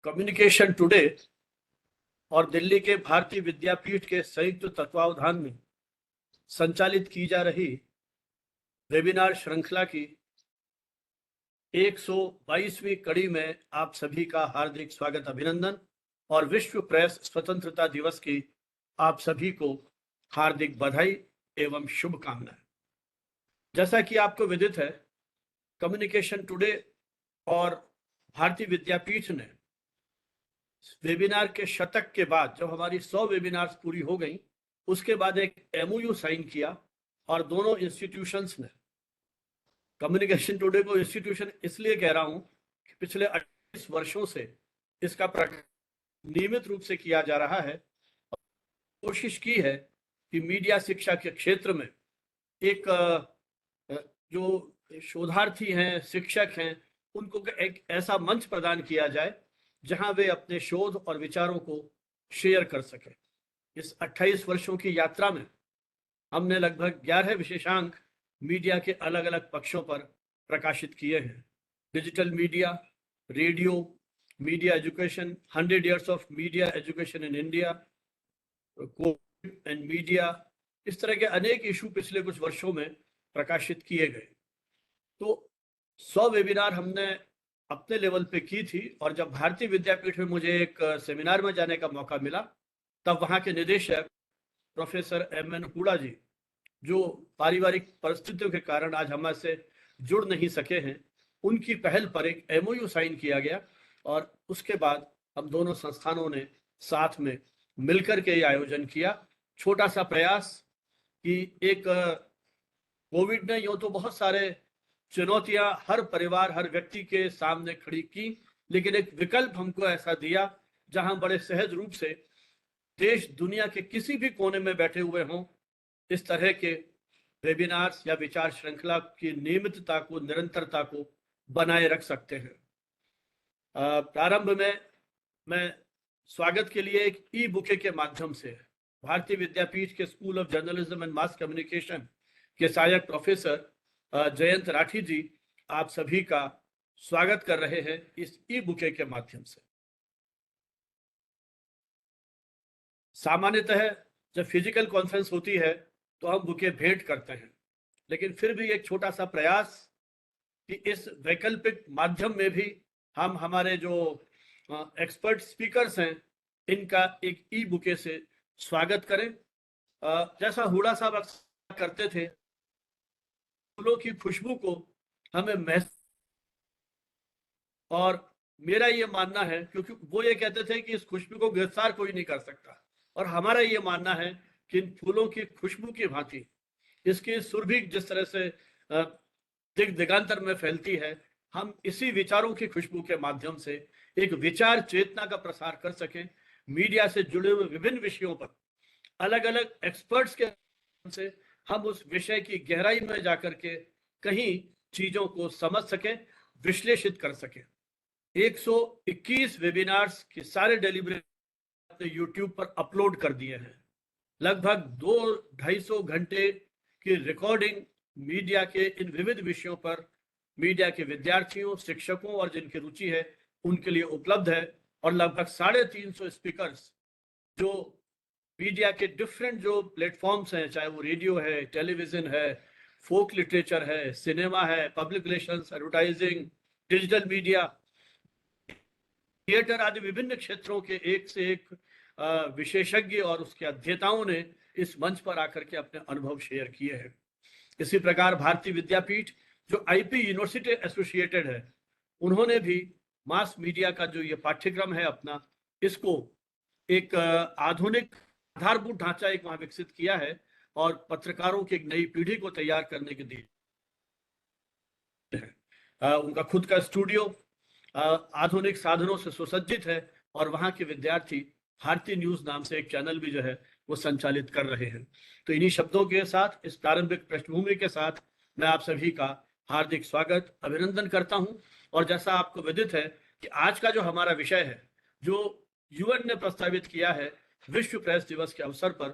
Communication today और दिल्ली के भारतीय विद्यापीठ के संयुक्त तत्वावधान में संचालित की जा रही वेबिनार श्रृंखला की 122वीं कड़ी में आप सभी का हार्दिक स्वागत, अभिनंदन और विश्व प्रेस स्वतंत्रता दिवस की आप सभी को हार्दिक बधाई एवं शुभकामनाएं। जैसा कि आपको विदित है, कम्युनिकेशन टुडे और भारतीय विद्यापीठ ने वेबिनार के शतक के बाद, जब हमारी 100 वेबिनार्स पूरी हो गई, उसके बाद एक MOU साइन किया और दोनों इंस्टीट्यूशंस ने, कम्युनिकेशन टुडे को इंस्टीट्यूशन इसलिए कह रहा हूं कि पिछले 28 वर्षों से इसका नियमित रूप से किया जा रहा है। कोशिश की है कि मीडिया शिक्षा के क्षेत्र में एक जो शोधार्थी हैं, शिक्षक हैं, उनको एक ऐसा मंच प्रदान किया जाए जहां वे अपने शोध और विचारों को शेयर कर सकें। इस 28 वर्षों की यात्रा में हमने लगभग 11 विशेषांक मीडिया के अलग अलग पक्षों पर प्रकाशित किए हैं। Digital media, radio, media education, 100 years of media education in India, Covid and media, इस तरह के अनेक इशू पिछले कुछ वर्षों में प्रकाशित किए गए। तो 100 वेबिनार हमने अपने लेवल पे की थी और जब भारतीय विद्यापीठ में मुझे एक सेमिनार में जाने का मौका मिला, तब वहाँ के निदेशक प्रोफेसर MN हुडा जी, जो पारिवारिक परिस्थितियों के कारण आज हमसे जुड़ नहीं सके हैं, उनकी पहल पर एक MOU साइन किया गया और उसके बाद हम दोनों संस्थानों ने साथ में मिलकर के ये आयोजन किया। छोटा सा प्रयास कि एक कोविड ने यूं तो बहुत सारे चुनौतियां हर परिवार, हर व्यक्ति के सामने खड़ी की, लेकिन एक विकल्प हमको ऐसा दिया जहां बड़े सहज रूप से देश दुनिया के किसी भी कोने में बैठे हुए हों, इस तरह के वेबिनार्स या विचार श्रृंखला की नियमितता को, निरंतरता को बनाए रख सकते हैं। प्रारंभ में मैं स्वागत के लिए एक ई-बुके के माध्यम से भारतीय विद्यापीठ के school of journalism and mass communication के सहायक प्रोफेसर जयंत राठी जी, आप सभी का स्वागत कर रहे हैं इस ई-बुके के माध्यम से। सामान्यतः जब फिजिकल कॉन्फ्रेंस होती है तो हम बुके भेंट करते हैं, लेकिन फिर भी एक छोटा सा प्रयास कि इस वैकल्पिक माध्यम में भी हम हमारे जो एक्सपर्ट स्पीकर्स हैं, इनका एक ई-बुके से स्वागत करें। जैसा हुडा साहब अक्सर करते थे, फूलों की खुशबू को हमें महसूस, और मेरा ये मानना है, क्योंकि वो ये कहते थे कि इस खुशबू को गिरफ्तार कोई नहीं कर सकता, और हमारा ये मानना है कि इन फूलों की खुशबू की भांति इसकी सुरभि जिस तरह से दिग दिगांतर में फैलती है, हम इसी विचारों की खुशबू के माध्यम से एक विचार चेतना का प्रसार कर सकें। मीडिया से जुड़े हुए विभिन्न विषयों पर अलग अलग एक्सपर्ट्स के से हम उस विषय की गहराई में जाकर के कहीं चीजों को समझ सकें, विश्लेषित कर सकें। 121 वेबिनार्स के सारे डेलिब्रेशन यूट्यूब पर अपलोड कर दिए हैं। लगभग 200-250 घंटे की रिकॉर्डिंग मीडिया के इन विविध विषयों पर मीडिया के विद्यार्थियों, शिक्षकों और जिनकी रुचि है उनके लिए उपलब्ध है, और लगभग 350 स्पीकर्स जो मीडिया के डिफरेंट जो प्लेटफॉर्म्स हैं, चाहे वो रेडियो है, टेलीविजन है, फोक लिटरेचर है, सिनेमा है, public relations, advertising, digital media, theatre आदि विभिन्न क्षेत्रों के एक से एक विशेषज्ञ और उसके अध्येताओं ने इस मंच पर आकर के अपने अनुभव शेयर किए हैं। इसी प्रकार भारतीय विद्यापीठ जो IP यूनिवर्सिटी एसोसिएटेड है, उन्होंने भी मास मीडिया का जो ये पाठ्यक्रम है अपना, इसको एक आधुनिक आधारभूत ढांचा एक वहां विकसित किया है और पत्रकारों की एक नई पीढ़ी को तैयार करने के लिए उनका खुद का स्टूडियो आधुनिक साधनों से सुसज्जित है, और वहां के विद्यार्थी भारतीय न्यूज नाम से एक चैनल भी जो है वो संचालित कर रहे हैं। तो इन्हीं शब्दों के साथ, इस प्रारंभिक पृष्ठभूमि के साथ, मैं आप सभी का हार्दिक स्वागत, अभिनंदन करता हूं। और जैसा आपको विदित है कि आज का जो हमारा विषय है, जो UN ने प्रस्तावित किया है विश्व प्रेस दिवस के अवसर पर,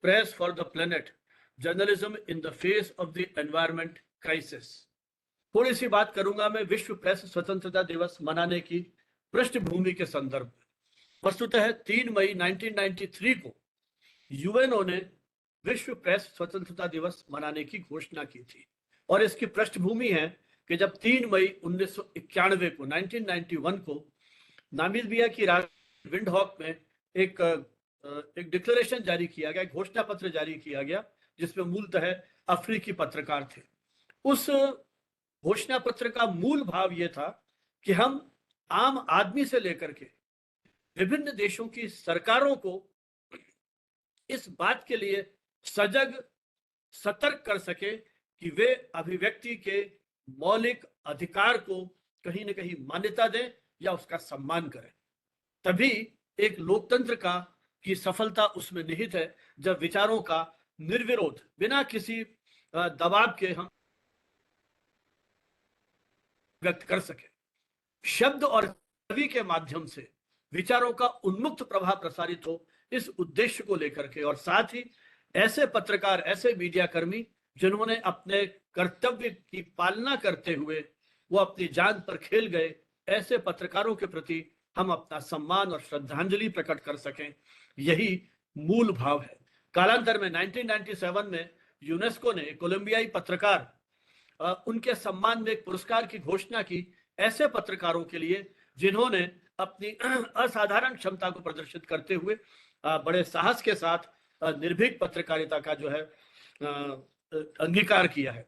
press for the planet, journalism in the face of the environment crisis. थोड़ी सी बात करूंगा मैं विश्व प्रेस स्वतंत्रता दिवस मनाने की पृष्ठभूमि के संदर्भ में। वस्तुतः 3 मई 1993 को यूएनओ ने विश्व प्रेस स्वतंत्रता दिवस मनाने की घोषणा की थी और इसकी पृष्ठभूमि है कि जब 3 मई 1991 को 1991 को नामीबिया की राजधानी विंडहॉक में एक डिक्लेरेशन जारी किया गया, घोषणा पत्र जारी किया गया, जिसमें मूलतः अफ्रीकी पत्रकार थे। उस घोषणा पत्र का मूल भाव यह था कि हम आम आदमी से लेकर के विभिन्न देशों की सरकारों को इस बात के लिए सजग सतर्क कर सके कि वे अभिव्यक्ति के मौलिक अधिकार को कहीं न कहीं मान्यता दें या उसका सम्मान करें। तभी एक लोकतंत्र की सफलता उसमें निहित है, जब विचारों का निर्विरोध बिना किसी दबाव के हम व्यक्त कर सके। शब्द और छवि के माध्यम से विचारों का उन्मुक्त प्रभाव प्रसारित हो, इस उद्देश्य को लेकर के, और साथ ही ऐसे पत्रकार, ऐसे मीडिया कर्मी जिन्होंने अपने कर्तव्य की पालना करते हुए वो अपनी जान पर खेल गए, ऐसे पत्रकारों के प्रति हम अपना सम्मान और श्रद्धांजलि प्रकट कर सकें, यही मूल भाव है। कालांतर में 1997 में यूनेस्को ने कोलंबियाई पत्रकार उनके सम्मान में एक पुरस्कार की घोषणा की, ऐसे पत्रकारों के लिए जिन्होंने अपनी असाधारण क्षमता को प्रदर्शित करते हुए बड़े साहस के साथ निर्भीक पत्रकारिता का जो है अंगीकार किया है।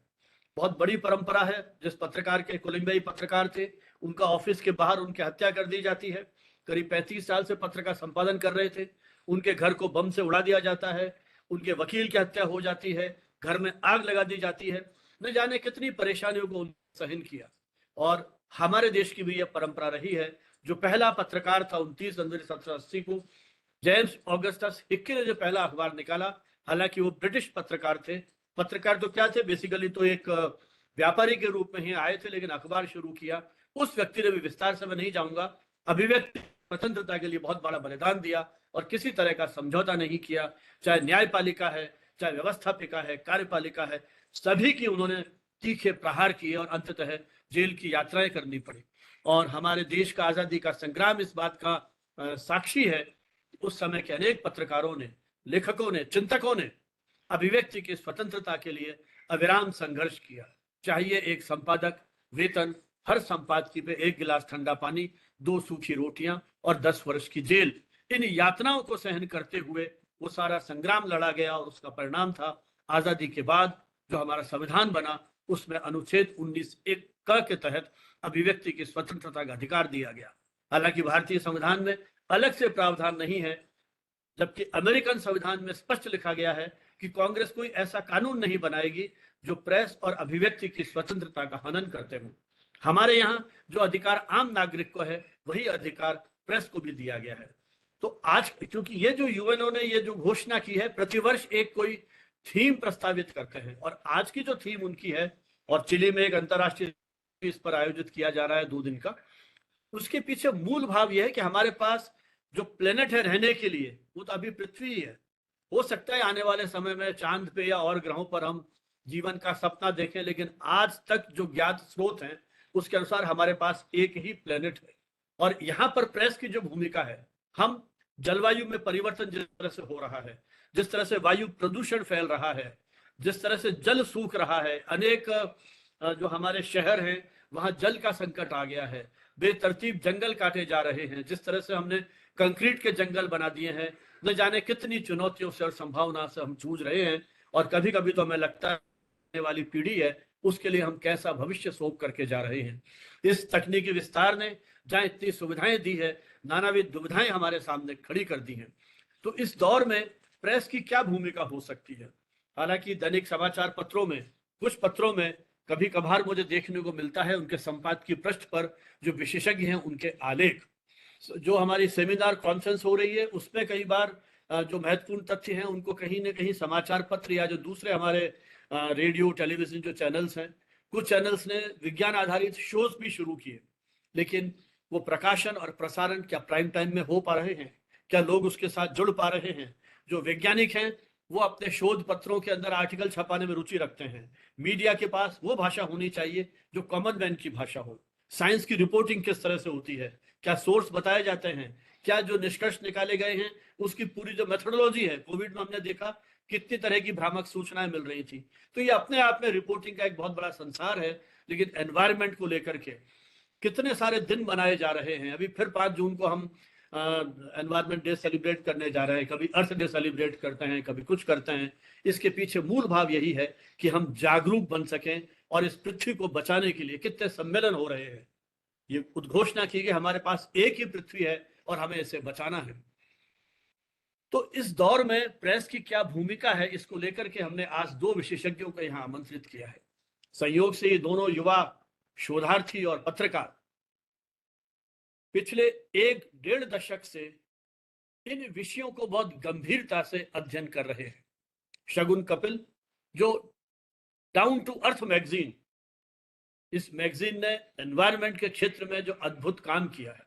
बहुत बड़ी परंपरा है। जिस पत्रकार के, कोलंबियाई पत्रकार थे, उनका ऑफिस के बाहर उनकी हत्या कर दी जाती है। करीब 35 साल से पत्र का संपादन कर रहे थे, उनके घर को बम से उड़ा दिया जाता है, उनके वकील की हत्या हो जाती है, घर में आग लगा दी जाती है। न जाने कितनी परेशानियों को उन्होंने सहन किया। और हमारे देश की भी यह परंपरा रही है। जो पहला पत्रकार था 29 जनवरी 1780 को, जेम्स ऑगस्टस हिक्की ने जो पहला अखबार निकाला, हालांकि वो ब्रिटिश पत्रकार थे। पत्रकार तो क्या थे, बेसिकली तो एक व्यापारी के रूप में ही आए थे, लेकिन अखबार शुरू किया। उस व्यक्ति ने भी, विस्तार से मैं नहीं जाऊंगा, अभिव्यक्ति स्वतंत्रता के लिए बहुत बड़ा बलिदान दिया और किसी तरह का समझौता नहीं किया। चाहे न्यायपालिका है, चाहे व्यवस्थापिका है, कार्यपालिका है, सभी की उन्होंने तीखे प्रहार किए और अंततः जेल की यात्राएं करनी पड़ी। और हमारे देश का आजादी का संग्राम इस बात का साक्षी है। उस समय के अनेक पत्रकारों ने, लेखकों ने, चिंतकों ने अभिव्यक्ति की स्वतंत्रता के लिए अविराम संघर्ष किया। चाहिए एक संपादक वेतन, हर संपादकी पे 1 गिलास ठंडा पानी, 2 सूखी रोटियां और 10 वर्ष की जेल। इन यातनाओं को सहन करते हुए वो सारा संग्राम लड़ा गया और उसका परिणाम था आजादी के बाद जो हमारा संविधान बना, उसमें अनुच्छेद 19(1) के तहत अभिव्यक्ति की स्वतंत्रता का अधिकार दिया गया। हालांकि भारतीय संविधान में अलग से प्रावधान नहीं है, जबकि अमेरिकन संविधान में स्पष्ट लिखा गया है कि कांग्रेस कोई ऐसा कानून नहीं बनाएगी जो प्रेस और अभिव्यक्ति की स्वतंत्रता का हनन करते हो। हमारे यहाँ जो अधिकार आम नागरिक को है, वही अधिकार प्रेस को भी दिया गया है। तो आज क्योंकि ये जो यूएनओ ने ये जो घोषणा की है, प्रतिवर्ष एक कोई थीम प्रस्तावित करते हैं, और आज की जो थीम उनकी है, और चिली में एक अंतर्राष्ट्रीय इस पर आयोजित किया जा रहा है 2 दिन का, उसके पीछे मूल भाव यह है कि हमारे पास जो प्लेनेट है रहने के लिए, वो तो अभी पृथ्वी ही है। हो सकता है आने वाले समय में चांद पे या और ग्रहों पर हम जीवन का सपना देखें, लेकिन आज तक जो ज्ञात स्रोत हैं उसके अनुसार हमारे पास एक ही प्लेनेट है। और यहाँ पर प्रेस की जो भूमिका है, हम जलवायु में परिवर्तन जिस तरह से हो रहा है, जिस तरह से वायु प्रदूषण फैल रहा है, जिस तरह से जल सूख रहा है, अनेक जो हमारे शहर हैं वहां जल का संकट आ गया है, बेतरतीब जंगल काटे जा रहे हैं, जिस तरह से हमने कंक्रीट के जंगल बना दिए हैं, न जाने कितनी चुनौतियों से और संभावना से हम जूझ रहे हैं। और कभी कभी तो हमें लगता है आने वाली पीढ़ी है, उसके लिए हम कैसा भविष्य सोच करके जा रहे हैं। इस तकनीकी विस्तार ने जहाँ इतनी सुविधाएं दी है, नानाविध दुविधाएं हमारे सामने खड़ी कर दी हैं। तो इस दौर में प्रेस की क्या भूमिका हो सकती है? हालांकि दैनिक समाचार पत्रों में, कुछ पत्रों में कभी कभार मुझे देखने को मिलता है उनके संपादकीय पृष्ठ पर जो विशेषज्ञ हैं उनके आलेख। जो हमारी सेमिनार कॉन्फ्रेंस हो रही है उसमें कई बार जो महत्वपूर्ण तथ्य हैं उनको कहीं ना कहीं समाचार पत्र या जो दूसरे हमारे रेडियो टेलीविजन जो चैनल्स हैं, कुछ चैनल्स ने विज्ञान आधारित शोज भी शुरू किए, लेकिन वो प्रकाशन और प्रसारण क्या प्राइम टाइम में हो पा रहे हैं? क्या लोग उसके साथ जुड़ पा रहे हैं? जो वैज्ञानिक हैं वो अपने शोध पत्रों के अंदर आर्टिकल छपाने में रुचि रखते हैं। मीडिया के पास वो भाषा होनी चाहिए जो कॉमन मैन की भाषा हो। साइंस की रिपोर्टिंग किस तरह से होती है? क्या सोर्स बताए जाते हैं, क्या जो निष्कर्ष निकाले गए हैं उसकी पूरी जो मेथोडोलॉजी है, कोविड में हमने देखा कितनी तरह की भ्रामक सूचनाएं मिल रही थी। तो ये अपने आप में रिपोर्टिंग का एक बहुत बड़ा संसार है। लेकिन एनवायरमेंट को लेकर के कितने सारे दिन बनाए जा रहे हैं। अभी फिर 5 जून को हम एनवायरमेंट डे सेलिब्रेट करने जा रहे हैं, कभी अर्थ डे सेलिब्रेट करते हैं, कभी कुछ करते हैं। इसके पीछे मूल भाव यही है कि हम जागरूक बन सकें और इस पृथ्वी को बचाने के लिए कितने सम्मेलन हो रहे हैं। ये उद्घोषणा की कि हमारे पास एक ही पृथ्वी है और हमें इसे बचाना है। तो इस दौर में प्रेस की क्या भूमिका है, इसको लेकर के हमने आज 2 विशेषज्ञों को यहां आमंत्रित किया है। संयोग से ये दोनों युवा शोधार्थी और पत्रकार पिछले 1-1.5 दशक से इन विषयों को बहुत गंभीरता से अध्ययन कर रहे हैं। शगुन कपिल, जो डाउन टू अर्थ मैगजीन, इस मैगजीन ने एनवायरनमेंट के क्षेत्र में जो अद्भुत काम किया है,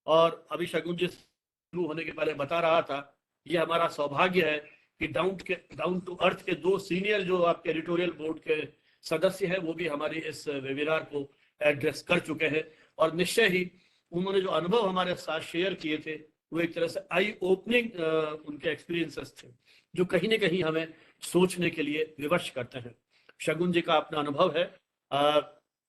और अभी शगुन जी शुरू होने के पहले बता रहा था, ये हमारा सौभाग्य है कि डाउन टू अर्थ के 2 सीनियर जो आपके एडिटोरियल बोर्ड के सदस्य हैं, वो भी हमारी इस वेबिनार को एड्रेस कर चुके हैं। और निश्चय ही उन्होंने जो अनुभव हमारे साथ शेयर किए थे, वो एक तरह से आई ओपनिंग उनके एक्सपीरियंसेस थे, जो कहीं ना कहीं हमें सोचने के लिए विवश करते हैं। शगुन जी का अपना अनुभव है,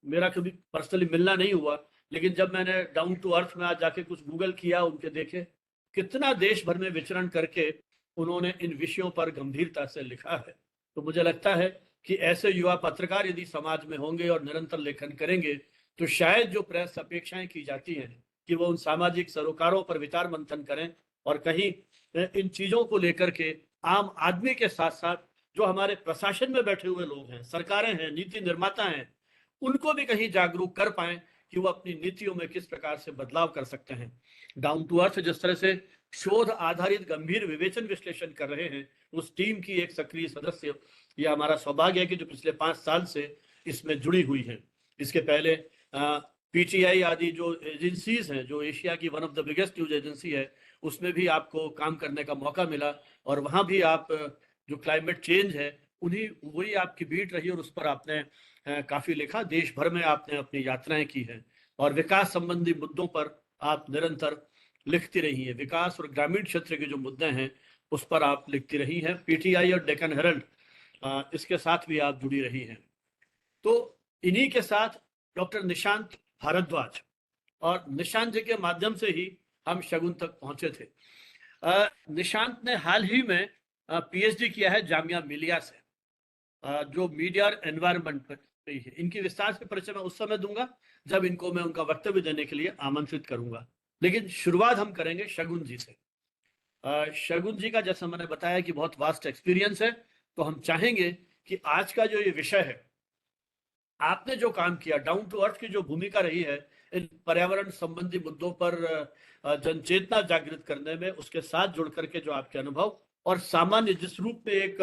मेरा कभी पर्सनली मिलना नहीं हुआ, लेकिन जब मैंने डाउन टू अर्थ में आज जाके कुछ गूगल किया, उनके देखे कितना देश भर में विचरण करके उन्होंने इन विषयों पर गंभीरता से लिखा है। तो मुझे लगता है कि ऐसे युवा पत्रकार यदि समाज में होंगे और निरंतर लेखन करेंगे, तो शायद जो प्रेस अपेक्षाएं की जाती हैं कि वो उन सामाजिक सरोकारों पर विचार मंथन करें, और कहीं इन चीजों को लेकर के आम आदमी के साथ साथ जो हमारे प्रशासन में बैठे हुए लोग हैं, सरकारें हैं, नीति निर्माता हैं, उनको भी कहीं जागरूक कर पाए कि वो अपनी नीतियों में किस प्रकार से बदलाव कर सकते हैं। डाउन टू अर्थ जिस तरह से शोध आधारित गंभीर विवेचन विश्लेषण कर रहे हैं, उस टीम की एक सक्रिय सदस्य ये हमारा सौभाग्य है कि जो पिछले 5 साल से इसमें जुड़ी हुई है। इसके पहले पीटीआई आदि जो एजेंसीज हैं, जो एशिया की one of the biggest news agency है, उसमें भी आपको काम करने का मौका मिला, और वहां भी आप जो क्लाइमेट चेंज है उन्हीं वही आपकी बीट रही, और उस पर आपने काफी लिखा। देश भर में आपने अपनी यात्राएं की हैं और विकास संबंधी मुद्दों पर आप निरंतर लिखती रही हैं। विकास और ग्रामीण क्षेत्र के जो मुद्दे हैं उस पर आप लिखती रही हैं। पीटीआई और डेक्कन हेरल्ड, इसके साथ भी आप जुड़ी रही हैं। तो इन्हीं के साथ डॉक्टर निशांत भारद्वाज, और निशांत जी के माध्यम से ही हम शगुन तक पहुंचे थे। निशांत ने हाल ही में पीएचडी किया है जामिया मिलिया से, जो मीडिया और एनवायरनमेंट पर है। इनकी विस्तार से परिचय मैं उस समय दूंगा जब इनको मैं उनका वक्तव्य देने के लिए आमंत्रित करूंगा। लेकिन शुरुआत हम करेंगे शगुन जी से। शगुन जी का जैसा मैंने बताया कि बहुत वास्ट एक्सपीरियंस है, तो हम चाहेंगे कि आज का जो ये विषय है, आपने जो काम किया, डाउन टू अर्थ की जो भूमिका रही है इन पर्यावरण संबंधी मुद्दों पर जनचेतना जागृत करने में, उसके साथ जुड़ करके जो आपके अनुभव, और सामान्य जिस रूप में एक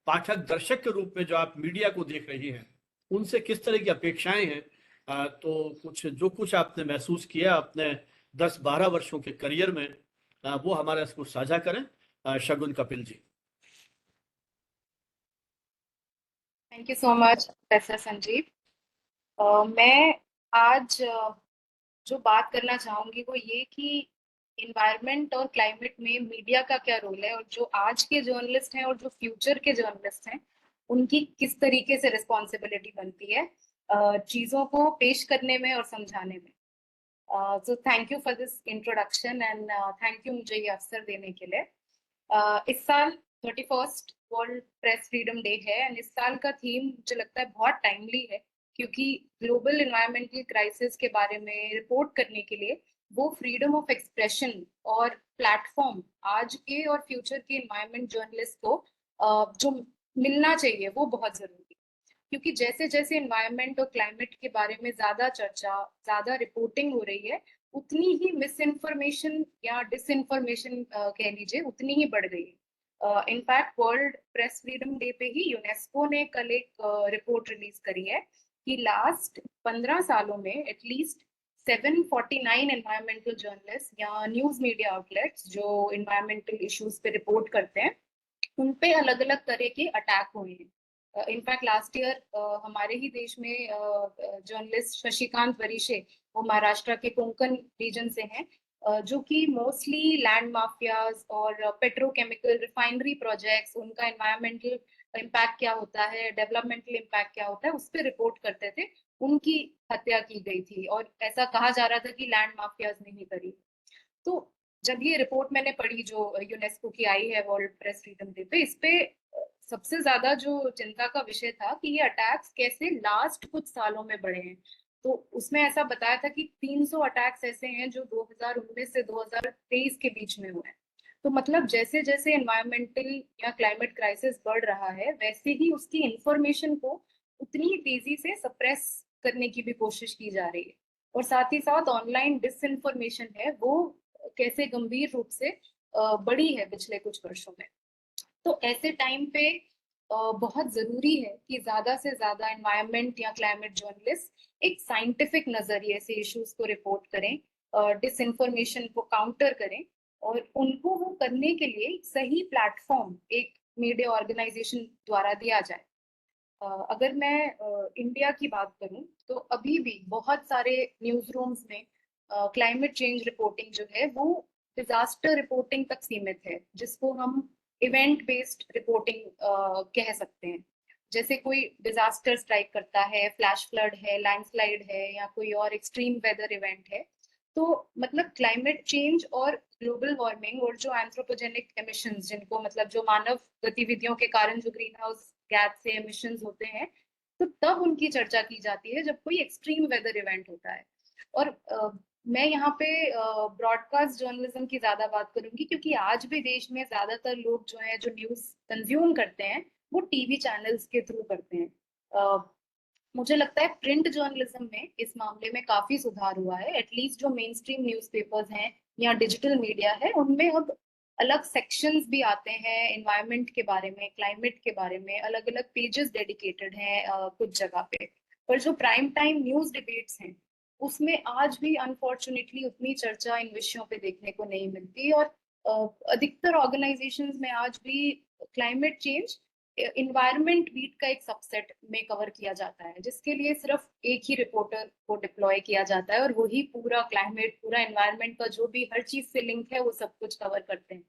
पाठक दर्शक के रूप में जो आप मीडिया को देख रही हैं, उनसे किस तरह की अपेक्षाएं हैं, तो जो कुछ आपने महसूस किया अपने 10-12 वर्षों के करियर में, वो हमारे इसको साझा करें। Shagun Kapil ji. Thank you so much professor Sanjeev. मैं आज जो बात करना चाहूंगी वो ये कि इन्वायरमेंट और क्लाइमेट में मीडिया का क्या रोल है, और जो आज के जर्नलिस्ट हैं और जो फ्यूचर के जर्नलिस्ट हैं उनकी किस तरीके से रिस्पॉन्सिबिलिटी बनती है चीजों को पेश करने में और समझाने में। So thank you for this introduction and thank you मुझे ये अवसर देने के लिए। इस साल 31st world press freedom day है, एंड इस साल का थीम मुझे लगता है बहुत टाइमली है, क्योंकि ग्लोबल इन्वायरमेंटल क्राइसिस के बारे में रिपोर्ट करने के लिए वो फ्रीडम ऑफ एक्सप्रेशन और प्लेटफॉर्म आज के और फ्यूचर के इन्वायरमेंट जर्नलिस्ट को जो मिलना चाहिए वो बहुत जरूरी है। क्योंकि जैसे जैसे इन्वायरमेंट और क्लाइमेट के बारे में ज्यादा चर्चा, ज्यादा रिपोर्टिंग हो रही है, उतनी ही मिस इन्फॉर्मेशन या डिसइंफॉर्मेशन कह लीजिए उतनी ही बढ़ गई है। In fact world press freedom day पे ही यूनेस्को ने कल एक रिपोर्ट रिलीज करी है कि लास्ट 15 सालों में एटलीस्ट 749 एनवायरमेंटल जर्नलिस्ट या न्यूज मीडिया आउटलेट्स जो इन्वायरमेंटल इश्यूज पे रिपोर्ट करते हैं, उन पे अलग अलग तरह के अटैक हुए हैं। इनफैक्ट लास्ट ईयर हमारे ही देश में जर्नलिस्ट शशिकांत वरीशे, वो महाराष्ट्र के कोंकण रीजन से हैं, जो कि मोस्टली लैंड माफियाज और पेट्रोकेमिकल रिफाइनरी प्रोजेक्ट्स, उनका एनवायरमेंटल इम्पैक्ट क्या होता है, डेवलपमेंटल इम्पैक्ट क्या होता है, उस पर रिपोर्ट करते थे। उनकी हत्या की गई थी और ऐसा कहा जा रहा था कि लैंड माफियाज ने ही करी। तो जब ये रिपोर्ट मैंने पढ़ी जो यूनेस्को की आई है वर्ल्ड प्रेस फ्रीडम डे पे, इस पे सबसे ज्यादा जो चिंता का विषय था कि ये अटैक्स कैसे लास्ट कुछ सालों में बढ़े हैं। तो उसमें ऐसा बताया था कि 300 अटैक्स ऐसे हैं जो 2019 से 2023 के बीच में हुए हैं। तो मतलब जैसे जैसे एनवायरमेंटल या क्लाइमेट क्राइसिस बढ़ रहा है, वैसे ही उसकी इंफॉर्मेशन को उतनी ही तेजी से सप्रेस करने की भी कोशिश की जा रही है। और साथ ही साथ ऑनलाइन डिसइंफॉर्मेशन है वो कैसे गंभीर रूप से बढ़ी है पिछले कुछ वर्षों में। तो ऐसे टाइम पे बहुत जरूरी है कि ज्यादा से ज्यादा एनवायरमेंट या क्लाइमेट जर्नलिस्ट एक साइंटिफिक नजरिए से इश्यूज को रिपोर्ट करें, डिसइंफॉर्मेशन को काउंटर करें, और उनको वो करने के लिए सही प्लेटफॉर्म एक मीडिया ऑर्गेनाइजेशन द्वारा दिया जाए। अगर मैं इंडिया की बात करूं तो अभी भी बहुत सारे न्यूज रूम्स में क्लाइमेट चेंज रिपोर्टिंग जो है वो डिजास्टर रिपोर्टिंग तक सीमित है, जिसको हम इवेंट बेस्ड रिपोर्टिंग कह सकते हैं। जैसे कोई डिजास्टर स्ट्राइक करता है, फ्लैश फ्लड है, लैंडस्लाइड है, या कोई और एक्सट्रीम वेदर इवेंट है, तो मतलब क्लाइमेट चेंज और ग्लोबल वार्मिंग और जो एंथ्रोपोजेनिक एमिशंस, जिनको मतलब जो मानव गतिविधियों के कारण जो ग्रीन हाउस गैस से एमिशंस होते हैं, तो तब उनकी चर्चा की जाती है जब कोई एक्सट्रीम वेदर इवेंट होता है। और मैं यहाँ पे ब्रॉडकास्ट जर्नलिज्म की ज्यादा बात करूंगी, क्योंकि आज भी देश में ज्यादातर लोग जो है जो न्यूज कंज्यूम करते हैं वो टीवी चैनल्स के थ्रू करते हैं। मुझे लगता है प्रिंट जर्नलिज्म में इस मामले में काफी सुधार हुआ है। एटलीस्ट जो मेन स्ट्रीम न्यूज़पेपर्स हैं या डिजिटल मीडिया है, उनमें अब अलग सेक्शंस भी आते हैं एनवायरनमेंट के बारे में, क्लाइमेट के बारे में, अलग अलग पेजेस डेडिकेटेड हैं कुछ जगह पे। पर जो प्राइम टाइम न्यूज डिबेट्स हैं, उसमें आज भी अनफॉर्चुनेटली उतनी चर्चा इन विषयों पे देखने को नहीं मिलती। और अधिकतर ऑर्गेनाइजेशंस में आज भी क्लाइमेट चेंज इन्वायरमेंट बीट का एक सबसेट में कवर किया जाता है, जिसके लिए सिर्फ एक ही रिपोर्टर को डिप्लॉय किया जाता है और वही पूरा क्लाइमेट, पूरा एनवायरमेंट का जो भी हर चीज से लिंक है वो सब कुछ कवर करते हैं।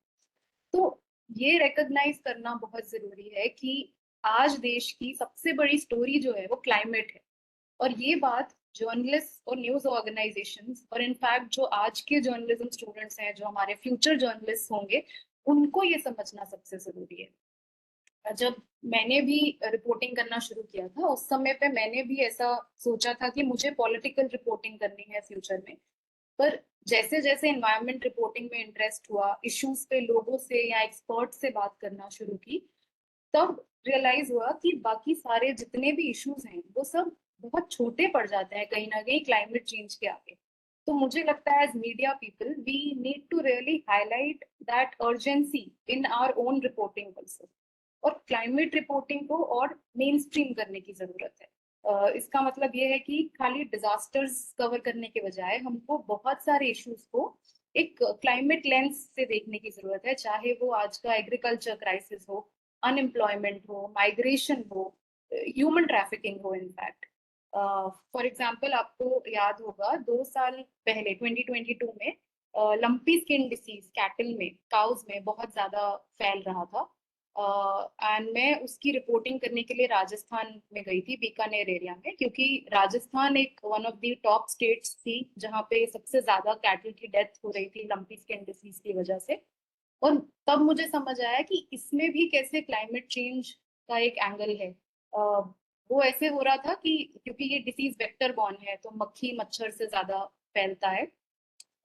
तो ये रिकॉग्नाइज करना बहुत जरूरी है कि आज देश की सबसे बड़ी स्टोरी जो है वो क्लाइमेट है। और ये बात जर्नलिस्ट और न्यूज ऑर्गेनाइजेशंस और इनफैक्ट जो आज के जर्नलिज्म स्टूडेंट्स हैं, जो हमारे फ्यूचर जर्नलिस्ट होंगे, उनको ये समझना सबसे जरूरी है। जब मैंने भी रिपोर्टिंग करना शुरू किया था, उस समय पे मैंने भी ऐसा सोचा था कि मुझे पॉलिटिकल रिपोर्टिंग करनी है फ्यूचर में। पर जैसे जैसे एनवायरनमेंट रिपोर्टिंग में इंटरेस्ट हुआ, इश्यूज पे लोगों से या एक्सपर्ट से बात करना शुरू की, तब रियलाइज हुआ कि बाकी सारे जितने भी इश्यूज हैं वो सब बहुत छोटे पड़ जाते हैं कहीं ना कहीं क्लाइमेट चेंज के आगे। तो मुझे लगता है as media people we need to really highlight that urgency in our own reporting also, और क्लाइमेट रिपोर्टिंग को और मेन स्ट्रीम करने की जरूरत है। इसका मतलब ये है कि खाली डिजास्टर्स कवर करने के बजाय हमको बहुत सारे इश्यूज को एक क्लाइमेट लेंस से देखने की जरूरत है, चाहे वो आज का एग्रीकल्चर क्राइसिस हो, अनएम्प्लॉयमेंट हो, माइग्रेशन हो, ह्यूमन ट्रैफिकिंग हो। इनफैक्ट फॉर एग्जाम्पल आपको याद होगा 2 साल पहले 2022 में लंपी स्किन डिसीज कैटल में, काउज में बहुत ज्यादा फैल रहा था। एंड मैं उसकी रिपोर्टिंग करने के लिए राजस्थान में गई थी, बीकानेर एरिया में, क्योंकि राजस्थान एक one of the top states थी जहाँ पे सबसे ज्यादा कैटल की डेथ हो रही थी लंपी स्किन डिसीज की वजह से। और तब मुझे समझ आया कि इसमें भी कैसे क्लाइमेट चेंज का एक एंगल है। वो ऐसे हो रहा था कि क्योंकि ये डिसीज वेक्टर बॉर्न है, तो मक्खी मच्छर से ज्यादा फैलता है।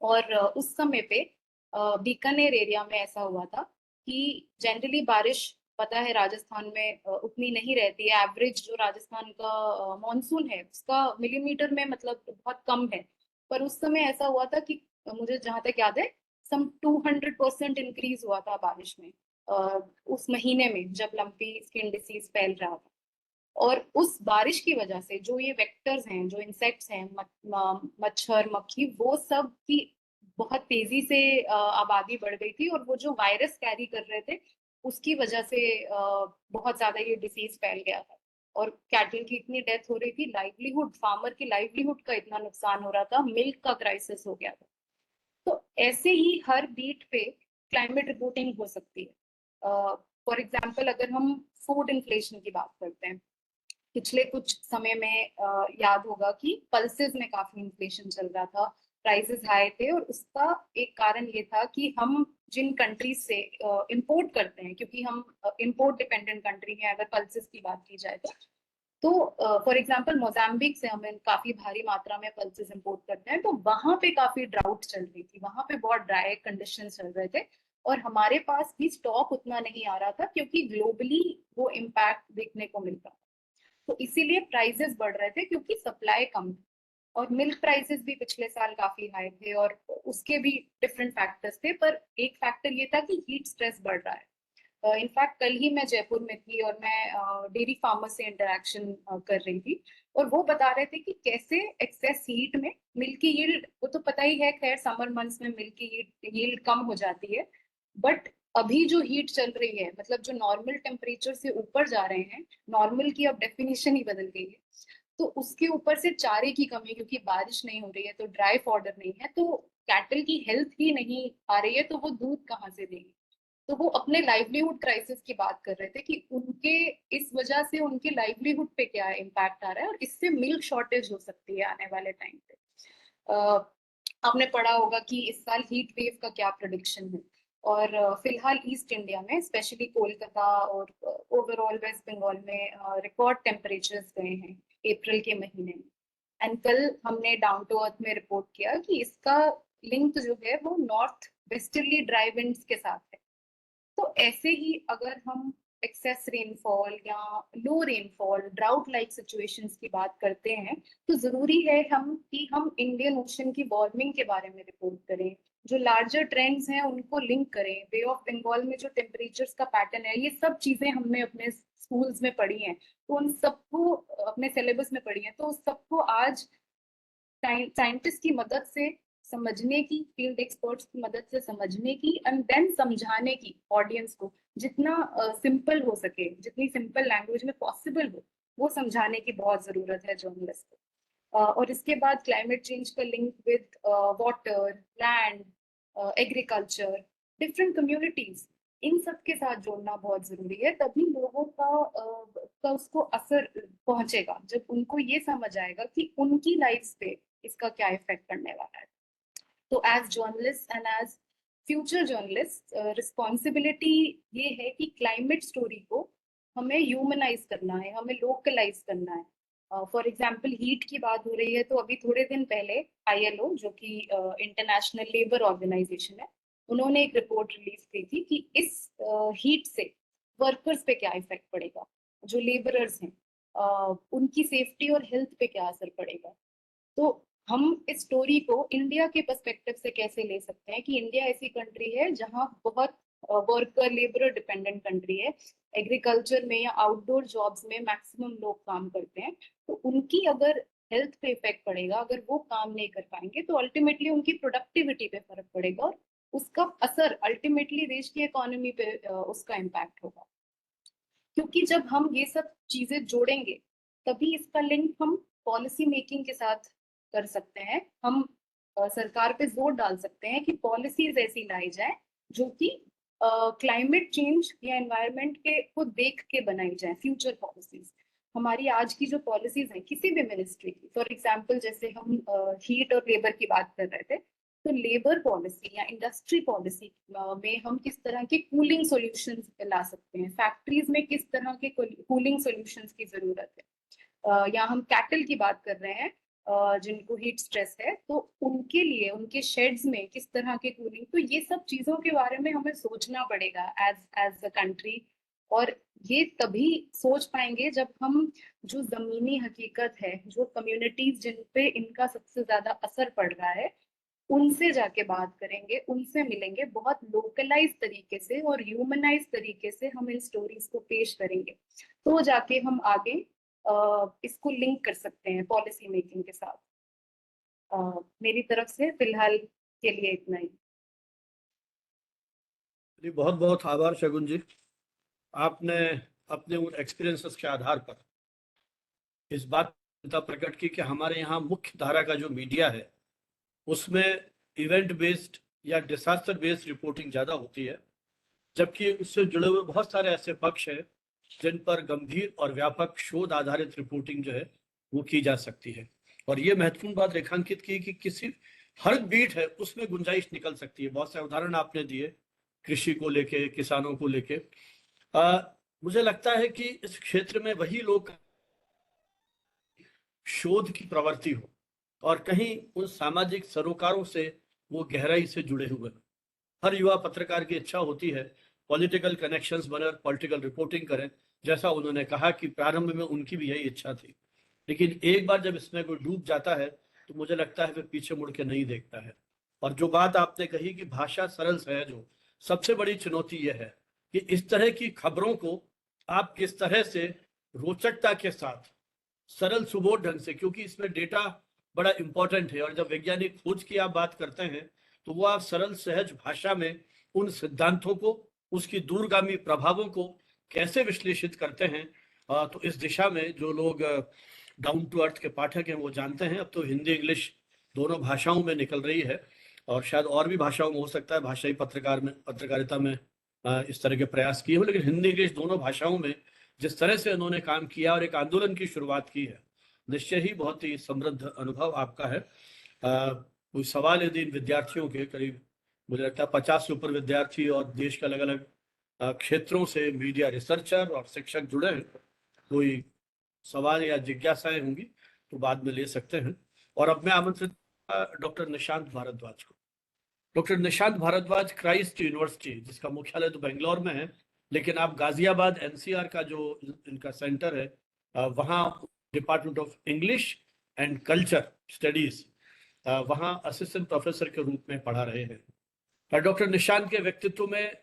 और उस समय पे बीकानेर एरिया में ऐसा हुआ था कि जनरली बारिश, पता है राजस्थान में उतनी नहीं रहती है। एवरेज जो राजस्थान का मॉनसून है उसका मिलीमीटर में मतलब बहुत कम है। पर उस समय ऐसा हुआ था कि मुझे जहां तक याद है सम 200% इंक्रीज हुआ था बारिश में उस महीने में जब लंपी स्किन डिसीज फैल रहा था। और उस बारिश की वजह से जो ये वेक्टर्स हैं, जो इंसेक्ट्स हैं, मच्छर मक्खी, वो सब की बहुत तेजी से आबादी बढ़ गई थी, और वो जो वायरस कैरी कर रहे थे उसकी वजह से बहुत ज्यादा ये डिसीज फैल गया था और कैटल की इतनी डेथ हो रही थी, लाइवलीहुड, फार्मर की लाइवलीहुड का इतना नुकसान हो रहा था, मिल्क का क्राइसिस हो गया था। तो ऐसे ही हर बीट पे क्लाइमेट रिपोर्टिंग हो सकती है। फॉर एग्जाम्पल अगर हम फूड इन्फ्लेशन की बात करते हैं, पिछले कुछ समय में याद होगा कि पल्सेस में काफी इन्फ्लेशन चल रहा था, प्राइसेस हाई थे, और उसका एक कारण ये था कि हम जिन कंट्रीज से इंपोर्ट करते हैं, क्योंकि हम इंपोर्ट डिपेंडेंट कंट्री है अगर पल्सेस की बात की जाए तो फॉर एग्जांपल मोजाम्बिक से हमें काफी भारी मात्रा में पल्सेस इंपोर्ट करते हैं, तो वहां पे काफी ड्राउट चल रही थी, वहां पे बहुत ड्राई कंडीशन चल रहे थे और हमारे पास भी स्टॉक उतना नहीं आ रहा था क्योंकि ग्लोबली वो इम्पैक्ट देखने को मिल रहा था। तो इसीलिए प्राइसेस बढ़ रहे थे क्योंकि सप्लाई कम थी। और मिल्क प्राइसेस भी पिछले साल काफी हाई थे और उसके भी डिफरेंट फैक्टर्स थे, पर एक फैक्टर ये था कि हीट स्ट्रेस बढ़ रहा है। इनफैक्ट कल ही मैं जयपुर में थी और मैं डेयरी फार्मर से इंटरेक्शन कर रही थी और वो बता रहे थे कि कैसे एक्सेस हीट में मिल्क की यील्ड, वो तो पता ही है खैर समर मंथ्स में मिल्क की यील्ड कम हो जाती है, बट अभी जो हीट चल रही है, मतलब जो नॉर्मल टेम्परेचर से ऊपर जा रहे हैं, नॉर्मल की अब डेफिनेशन ही बदल गई है, तो उसके ऊपर से चारे की कमी, क्योंकि बारिश नहीं हो रही है तो ड्राई फॉडर नहीं है, तो कैटल की हेल्थ ही नहीं आ रही है, तो वो दूध कहाँ से देगी। तो वो अपने लाइवलीहुड क्राइसिस की बात कर रहे थे कि उनके इस वजह से उनके लाइवलीहुड पे क्या इम्पैक्ट आ रहा है और इससे मिल्क शॉर्टेज हो सकती है आने वाले टाइम पे। आपने पढ़ा होगा कि इस साल हीट वेव का क्या प्रोडिक्शन है, और फिलहाल ईस्ट इंडिया में स्पेशली कोलकाता और ओवरऑल वेस्ट बंगाल में रिकॉर्ड टेम्परेचर्स गए हैं अप्रैल के महीने में। एंड कल हमने डाउन टू अर्थ में रिपोर्ट किया कि इसका लिंक जो है वो नॉर्थ वेस्टर्ली ड्राई विंड्स के साथ है। तो ऐसे ही अगर हम एक्सेस रेनफॉल या लो रेनफॉल, ड्राउट लाइक सिचुएशंस की बात करते हैं, तो जरूरी है हम इंडियन ओशन की वार्मिंग के बारे में रिपोर्ट करें, जो लार्जर ट्रेंड्स हैं उनको लिंक करें, बे ऑफ बंगाल में जो टेम्परेचर्स का पैटर्न है, ये सब चीजें हमने अपने स्कूल्स में पढ़ी हैं, तो उन सबको अपने सिलेबस में पढ़ी हैं, तो उस सबको आज साइंटिस्ट की मदद से समझने की, फील्ड एक्सपर्ट्स की मदद से समझने की, एंड देन समझाने की ऑडियंस को, जितना सिंपल हो सके, जितनी सिंपल लैंग्वेज में पॉसिबल हो, वो समझाने की बहुत जरूरत है जर्नलिस्ट को। और इसके बाद क्लाइमेट चेंज का link with water, land, agriculture, different communities, इन सब के साथ जोड़ना बहुत जरूरी है, तभी लोगों का उसको असर पहुंचेगा, जब उनको ये समझ आएगा कि उनकी लाइफ पे इसका क्या इफेक्ट पड़ने वाला है। तो as journalist and as future journalist, responsibility ये है कि क्लाइमेट स्टोरी को हमें ह्यूमनाइज करना है, हमें लोकलाइज करना है। फॉर एग्जाम्पल हीट की बात हो रही है, तो अभी थोड़े दिन पहले आईएलओ, जो कि इंटरनेशनल लेबर ऑर्गेनाइजेशन है, उन्होंने एक रिपोर्ट रिलीज की थी कि इस हीट से वर्कर्स पे क्या इफेक्ट पड़ेगा, जो लेबरर्स हैं, उनकी सेफ्टी और हेल्थ पे क्या असर पड़ेगा। तो हम इस स्टोरी को इंडिया के पर्सपेक्टिव से कैसे ले सकते हैं कि इंडिया ऐसी कंट्री है जहाँ बहुत वर्कर लेबर डिपेंडेंट कंट्री है, एग्रीकल्चर में या आउटडोर जॉब्स में मैक्सिमम लोग काम करते हैं, तो उनकी अगर हेल्थ पे इफेक्ट पड़ेगा, अगर वो काम नहीं कर पाएंगे, तो अल्टीमेटली उनकी प्रोडक्टिविटी पे फर्क पड़ेगा और उसका असर अल्टीमेटली देश की इकोनॉमी पे उसका इम्पैक्ट होगा। क्योंकि जब हम ये सब चीजें जोड़ेंगे, तभी इसका लिंक हम पॉलिसी मेकिंग के साथ कर सकते हैं। हम सरकार पे जोर डाल सकते हैं कि पॉलिसीज ऐसी लाई जाए जो कि क्लाइमेट चेंज या एनवायरनमेंट के को देख के बनाई जाए, फ्यूचर पॉलिसीज। हमारी आज की जो पॉलिसीज हैं किसी भी मिनिस्ट्री की, फॉर एग्जांपल जैसे हम हीट और लेबर की बात कर रहे थे, तो लेबर पॉलिसी या इंडस्ट्री पॉलिसी में हम किस तरह के कूलिंग सॉल्यूशंस ला सकते हैं, फैक्ट्रीज में किस तरह के कूलिंग सॉल्यूशंस की जरूरत है, या हम कैटल की बात कर रहे हैं जिनको हीट स्ट्रेस है, तो उनके लिए उनके शेड्स में किस तरह के कूलिंग, तो ये सब चीजों के बारे में हमें सोचना पड़ेगा एज एज अ कंट्री। और ये तभी सोच पाएंगे जब हम जो जमीनी हकीकत है, जो कम्युनिटीज जिन पे इनका सबसे ज्यादा असर पड़ रहा है, उनसे जाके बात करेंगे, उनसे मिलेंगे, बहुत लोकलाइज तरीके से और ह्यूमनाइज तरीके से हम इन स्टोरीज को पेश करेंगे, तो जाके हम आगे इसको लिंक कर सकते हैं पॉलिसी मेकिंग के साथ। मेरी तरफ से फिलहाल के लिए इतना ही। जी बहुत बहुत आभार शगुन जी। आपने अपने उन एक्सपीरियंसेस के आधार पर इस बात चिंता प्रकट की कि हमारे यहाँ मुख्य धारा का जो मीडिया है उसमें इवेंट बेस्ड या डिसास्टर बेस्ड रिपोर्टिंग ज़्यादा होती है, जबकि उससे जुड़े हुए बहुत सारे ऐसे पक्ष हैं जिन पर गंभीर और व्यापक शोध आधारित रिपोर्टिंग जो है वो की जा सकती है। और ये महत्वपूर्ण बात रेखांकित की कि किसी हर बीट है उसमें गुंजाइश निकल सकती है। बहुत से उदाहरण आपने दिए कृषि को लेके, किसानों को लेके। मुझे लगता है कि इस क्षेत्र में वही लोग शोध की प्रवृत्ति हो और कहीं उन सामाजिक सरोकारों से वो गहराई से जुड़े हुए हैं। हर युवा पत्रकार की इच्छा होती है पॉलिटिकल कनेक्शंस बने और पॉलिटिकल रिपोर्टिंग करें, जैसा उन्होंने कहा कि प्रारंभ में उनकी भी यही इच्छा थी। लेकिन एक बार जब इसमें कोई डूब जाता है तो मुझे लगता है फिर पीछे मुड़ के नहीं देखता है। और जो बात आपने कही कि भाषा सरल सहज हो, सबसे बड़ी चुनौती यह है कि इस तरह की खबरों को आप किस तरह से रोचकता के साथ, सरल सुबोध ढंग से, क्योंकि इसमें डेटा बड़ा इंपॉर्टेंट है और जब वैज्ञानिक खोज की आप बात करते हैं तो वो आप सरल सहज भाषा में उन सिद्धांतों को, उसकी दूरगामी प्रभावों को कैसे विश्लेषित करते हैं। तो इस दिशा में जो लोग डाउन टू अर्थ के पाठक हैं वो जानते हैं। अब तो हिंदी इंग्लिश दोनों भाषाओं में निकल रही है और शायद और भी भाषाओं में हो सकता है, भाषाई पत्रकारिता में इस तरह के प्रयास किए हो, लेकिन हिंदी इंग्लिश दोनों भाषाओं में जिस तरह से उन्होंने काम किया और एक आंदोलन की शुरुआत की है, निश्चय ही बहुत ही समृद्ध अनुभव आपका है। कोई सवाल यदि इन विद्यार्थियों के करीब, मुझे लगता है 50 से ऊपर विद्यार्थी और देश के अलग अलग क्षेत्रों से मीडिया रिसर्चर और शिक्षक जुड़े हैं, कोई सवाल या जिज्ञासाएं होंगी तो बाद में ले सकते हैं। और अब मैं आमंत्रित डॉक्टर निशांत भारद्वाज को। Doctor Nishant Bhardwaj Christ University, जिसका मुख्यालय तो बेंगलोर में है, लेकिन आप गाजियाबाद एनसीआर का जो इनका सेंटर है वहाँ department of English and culture studies वहाँ असिस्टेंट प्रोफेसर के रूप में पढ़ा रहे हैं। डॉक्टर निशांत के व्यक्तित्व में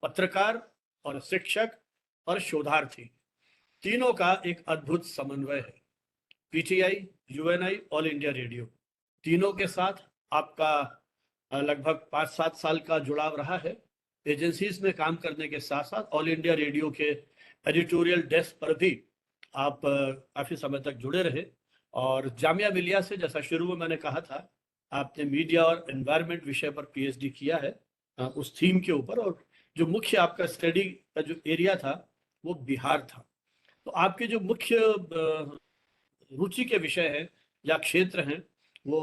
पत्रकार और शिक्षक और शोधार्थी तीनों का एक अद्भुत समन्वय है। PTI, Uni, all India radio, तीनों के साथ आपका लगभग 5-7 साल का जुड़ाव रहा है। एजेंसीज में काम करने के साथ साथ ऑल इंडिया रेडियो के एडिटोरियल डेस्क पर भी आप काफी समय तक जुड़े रहे। और जामिया मिलिया से, जैसा शुरू में मैंने कहा था, आपने मीडिया और एनवायरनमेंट विषय पर पीएचडी किया है उस थीम के ऊपर। और जो मुख्य आपका स्टडी का जो एरिया था वो बिहार था। तो आपके जो मुख्य रुचि के विषय हैं या क्षेत्र हैं वो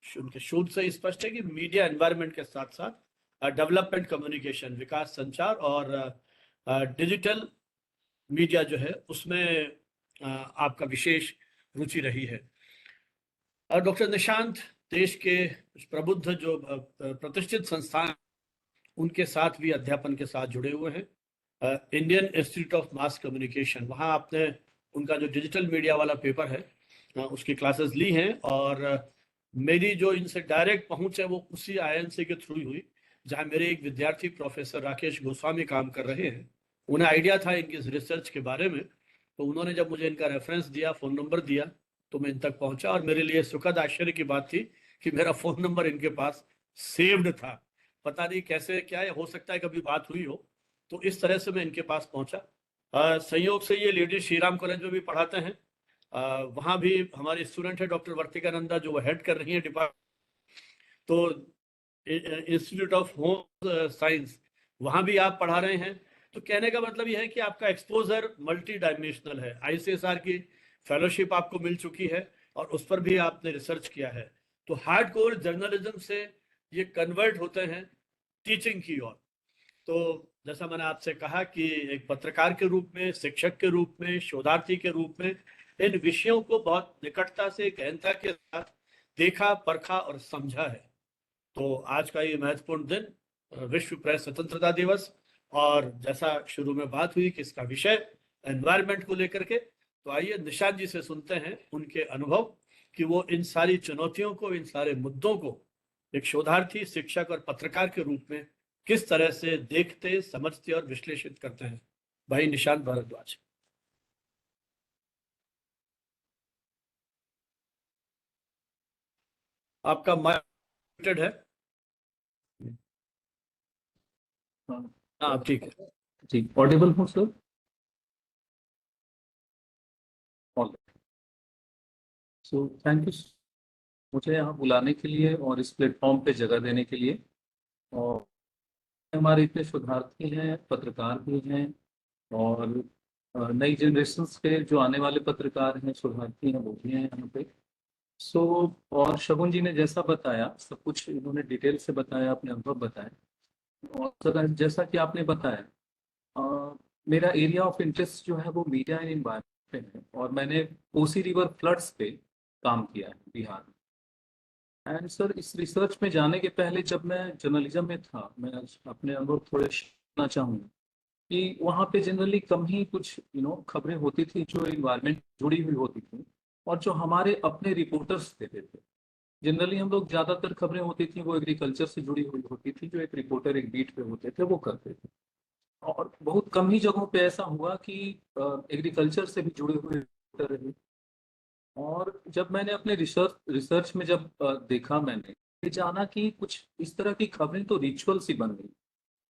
उनके शोध से स्पष्ट है कि मीडिया एनवायरनमेंट के साथ साथ डेवलपमेंट कम्युनिकेशन, विकास संचार और डिजिटल मीडिया जो है उसमें आपका विशेष रुचि रही है। डॉक्टर निशांत देश के प्रबुद्ध जो प्रतिष्ठित संस्थान उनके साथ भी अध्यापन के साथ जुड़े हुए हैं। Indian institute of mass communication, वहाँ आपने उनका जो डिजिटल मीडिया वाला पेपर है उसकी क्लासेस ली हैं। और मेरी जो इनसे डायरेक्ट पहुंच है वो उसी आईएनसी के थ्रू हुई जहाँ मेरे एक विद्यार्थी प्रोफेसर राकेश गोस्वामी काम कर रहे हैं। उन्हें आइडिया था इनकी रिसर्च के बारे में, तो उन्होंने जब मुझे इनका रेफरेंस दिया, फ़ोन नंबर दिया, तो मैं इन तक पहुंचा। और मेरे लिए सुखद आश्चर्य की बात थी कि मेरा फ़ोन नंबर इनके पास सेव्ड था। पता नहीं कैसे, क्या है, हो सकता है कभी बात हुई हो। तो इस तरह से मैं इनके पास पहुंचा। संयोग से ये लेडी श्रीराम कॉलेज में भी पढ़ाते हैं। वहाँ भी हमारी स्टूडेंट है डॉक्टर वर्तिकानंदा, जो वो हेड कर रही है डिपार्टमेंट। तो इंस्टीट्यूट ऑफ होम साइंस, वहाँ भी आप पढ़ा रहे हैं। तो कहने का मतलब यह है कि आपका एक्सपोजर मल्टी डायमेंशनल है। आईसीएसआर की फेलोशिप आपको मिल चुकी है और उस पर भी आपने रिसर्च किया है। तो हार्डकोर जर्नलिज्म से ये कन्वर्ट होते हैं टीचिंग की ओर। तो जैसा मैंने आपसे कहा कि एक पत्रकार के रूप में, शिक्षक के रूप में, शोधार्थी के रूप में इन विषयों को बहुत निकटता से, गहनता के साथ देखा, परखा और समझा है। तो आज का ये महत्वपूर्ण दिन, विश्व प्रेस स्वतंत्रता दिवस, और जैसा शुरू में बात हुई कि इसका विषय एनवायरनमेंट को लेकर के, तो आइए निशांत जी से सुनते हैं उनके अनुभव कि वो इन सारी चुनौतियों को, इन सारे मुद्दों को एक शोधार्थी, शिक्षक और पत्रकार के रूप में किस तरह से देखते, समझते और विश्लेषित करते हैं। भाई निशांत भारद्वाज। आपका माइक है। हाँ, ठीक है। जी, ऑडिबल हूँ sir? All so thank you मुझे यहाँ बुलाने के लिए और इस प्लेटफॉर्म पे जगह देने के लिए। और हमारे इतने शोधार्थी हैं, पत्रकार भी हैं, और नई जनरेशन्स के जो आने वाले पत्रकार हैं, शोधार्थी हैं, वो भी हैं यहाँ पे। सो और शगुन जी ने जैसा बताया, सब कुछ इन्होंने डिटेल से बताया, अपने अनुभव बताए। और जैसा कि आपने बताया, अ, मेरा एरिया ऑफ इंटरेस्ट जो है वो मीडिया एंड इन्वायरमेंट पे है, और मैंने कोसी रिवर फ्लड्स पे काम किया है बिहार में। एंड सर, इस रिसर्च में जाने के पहले जब मैं जर्नलिज्म में था, मैं अपने अनुभव थोड़े शेयर करना चाहूँगा कि वहाँ पे जनरली कम ही कुछ खबरें होती थी जो इन्वायरमेंट जुड़ी हुई होती थी, और जो हमारे अपने रिपोर्टर्स देते थे। जनरली हम लोग ज्यादातर खबरें होती थी वो एग्रीकल्चर से जुड़ी हुई होती थी, जो एक रिपोर्टर एक बीट पे होते थे वो करते थे। और बहुत कम ही जगहों पे ऐसा हुआ कि एग्रीकल्चर से भी जुड़े हुए रिपोर्टर रहे। और जब मैंने अपने रिसर्च रिसर्च में जब देखा, मैंने ये जाना कि कुछ इस तरह की खबरें तो रिचुअल सी बन गई,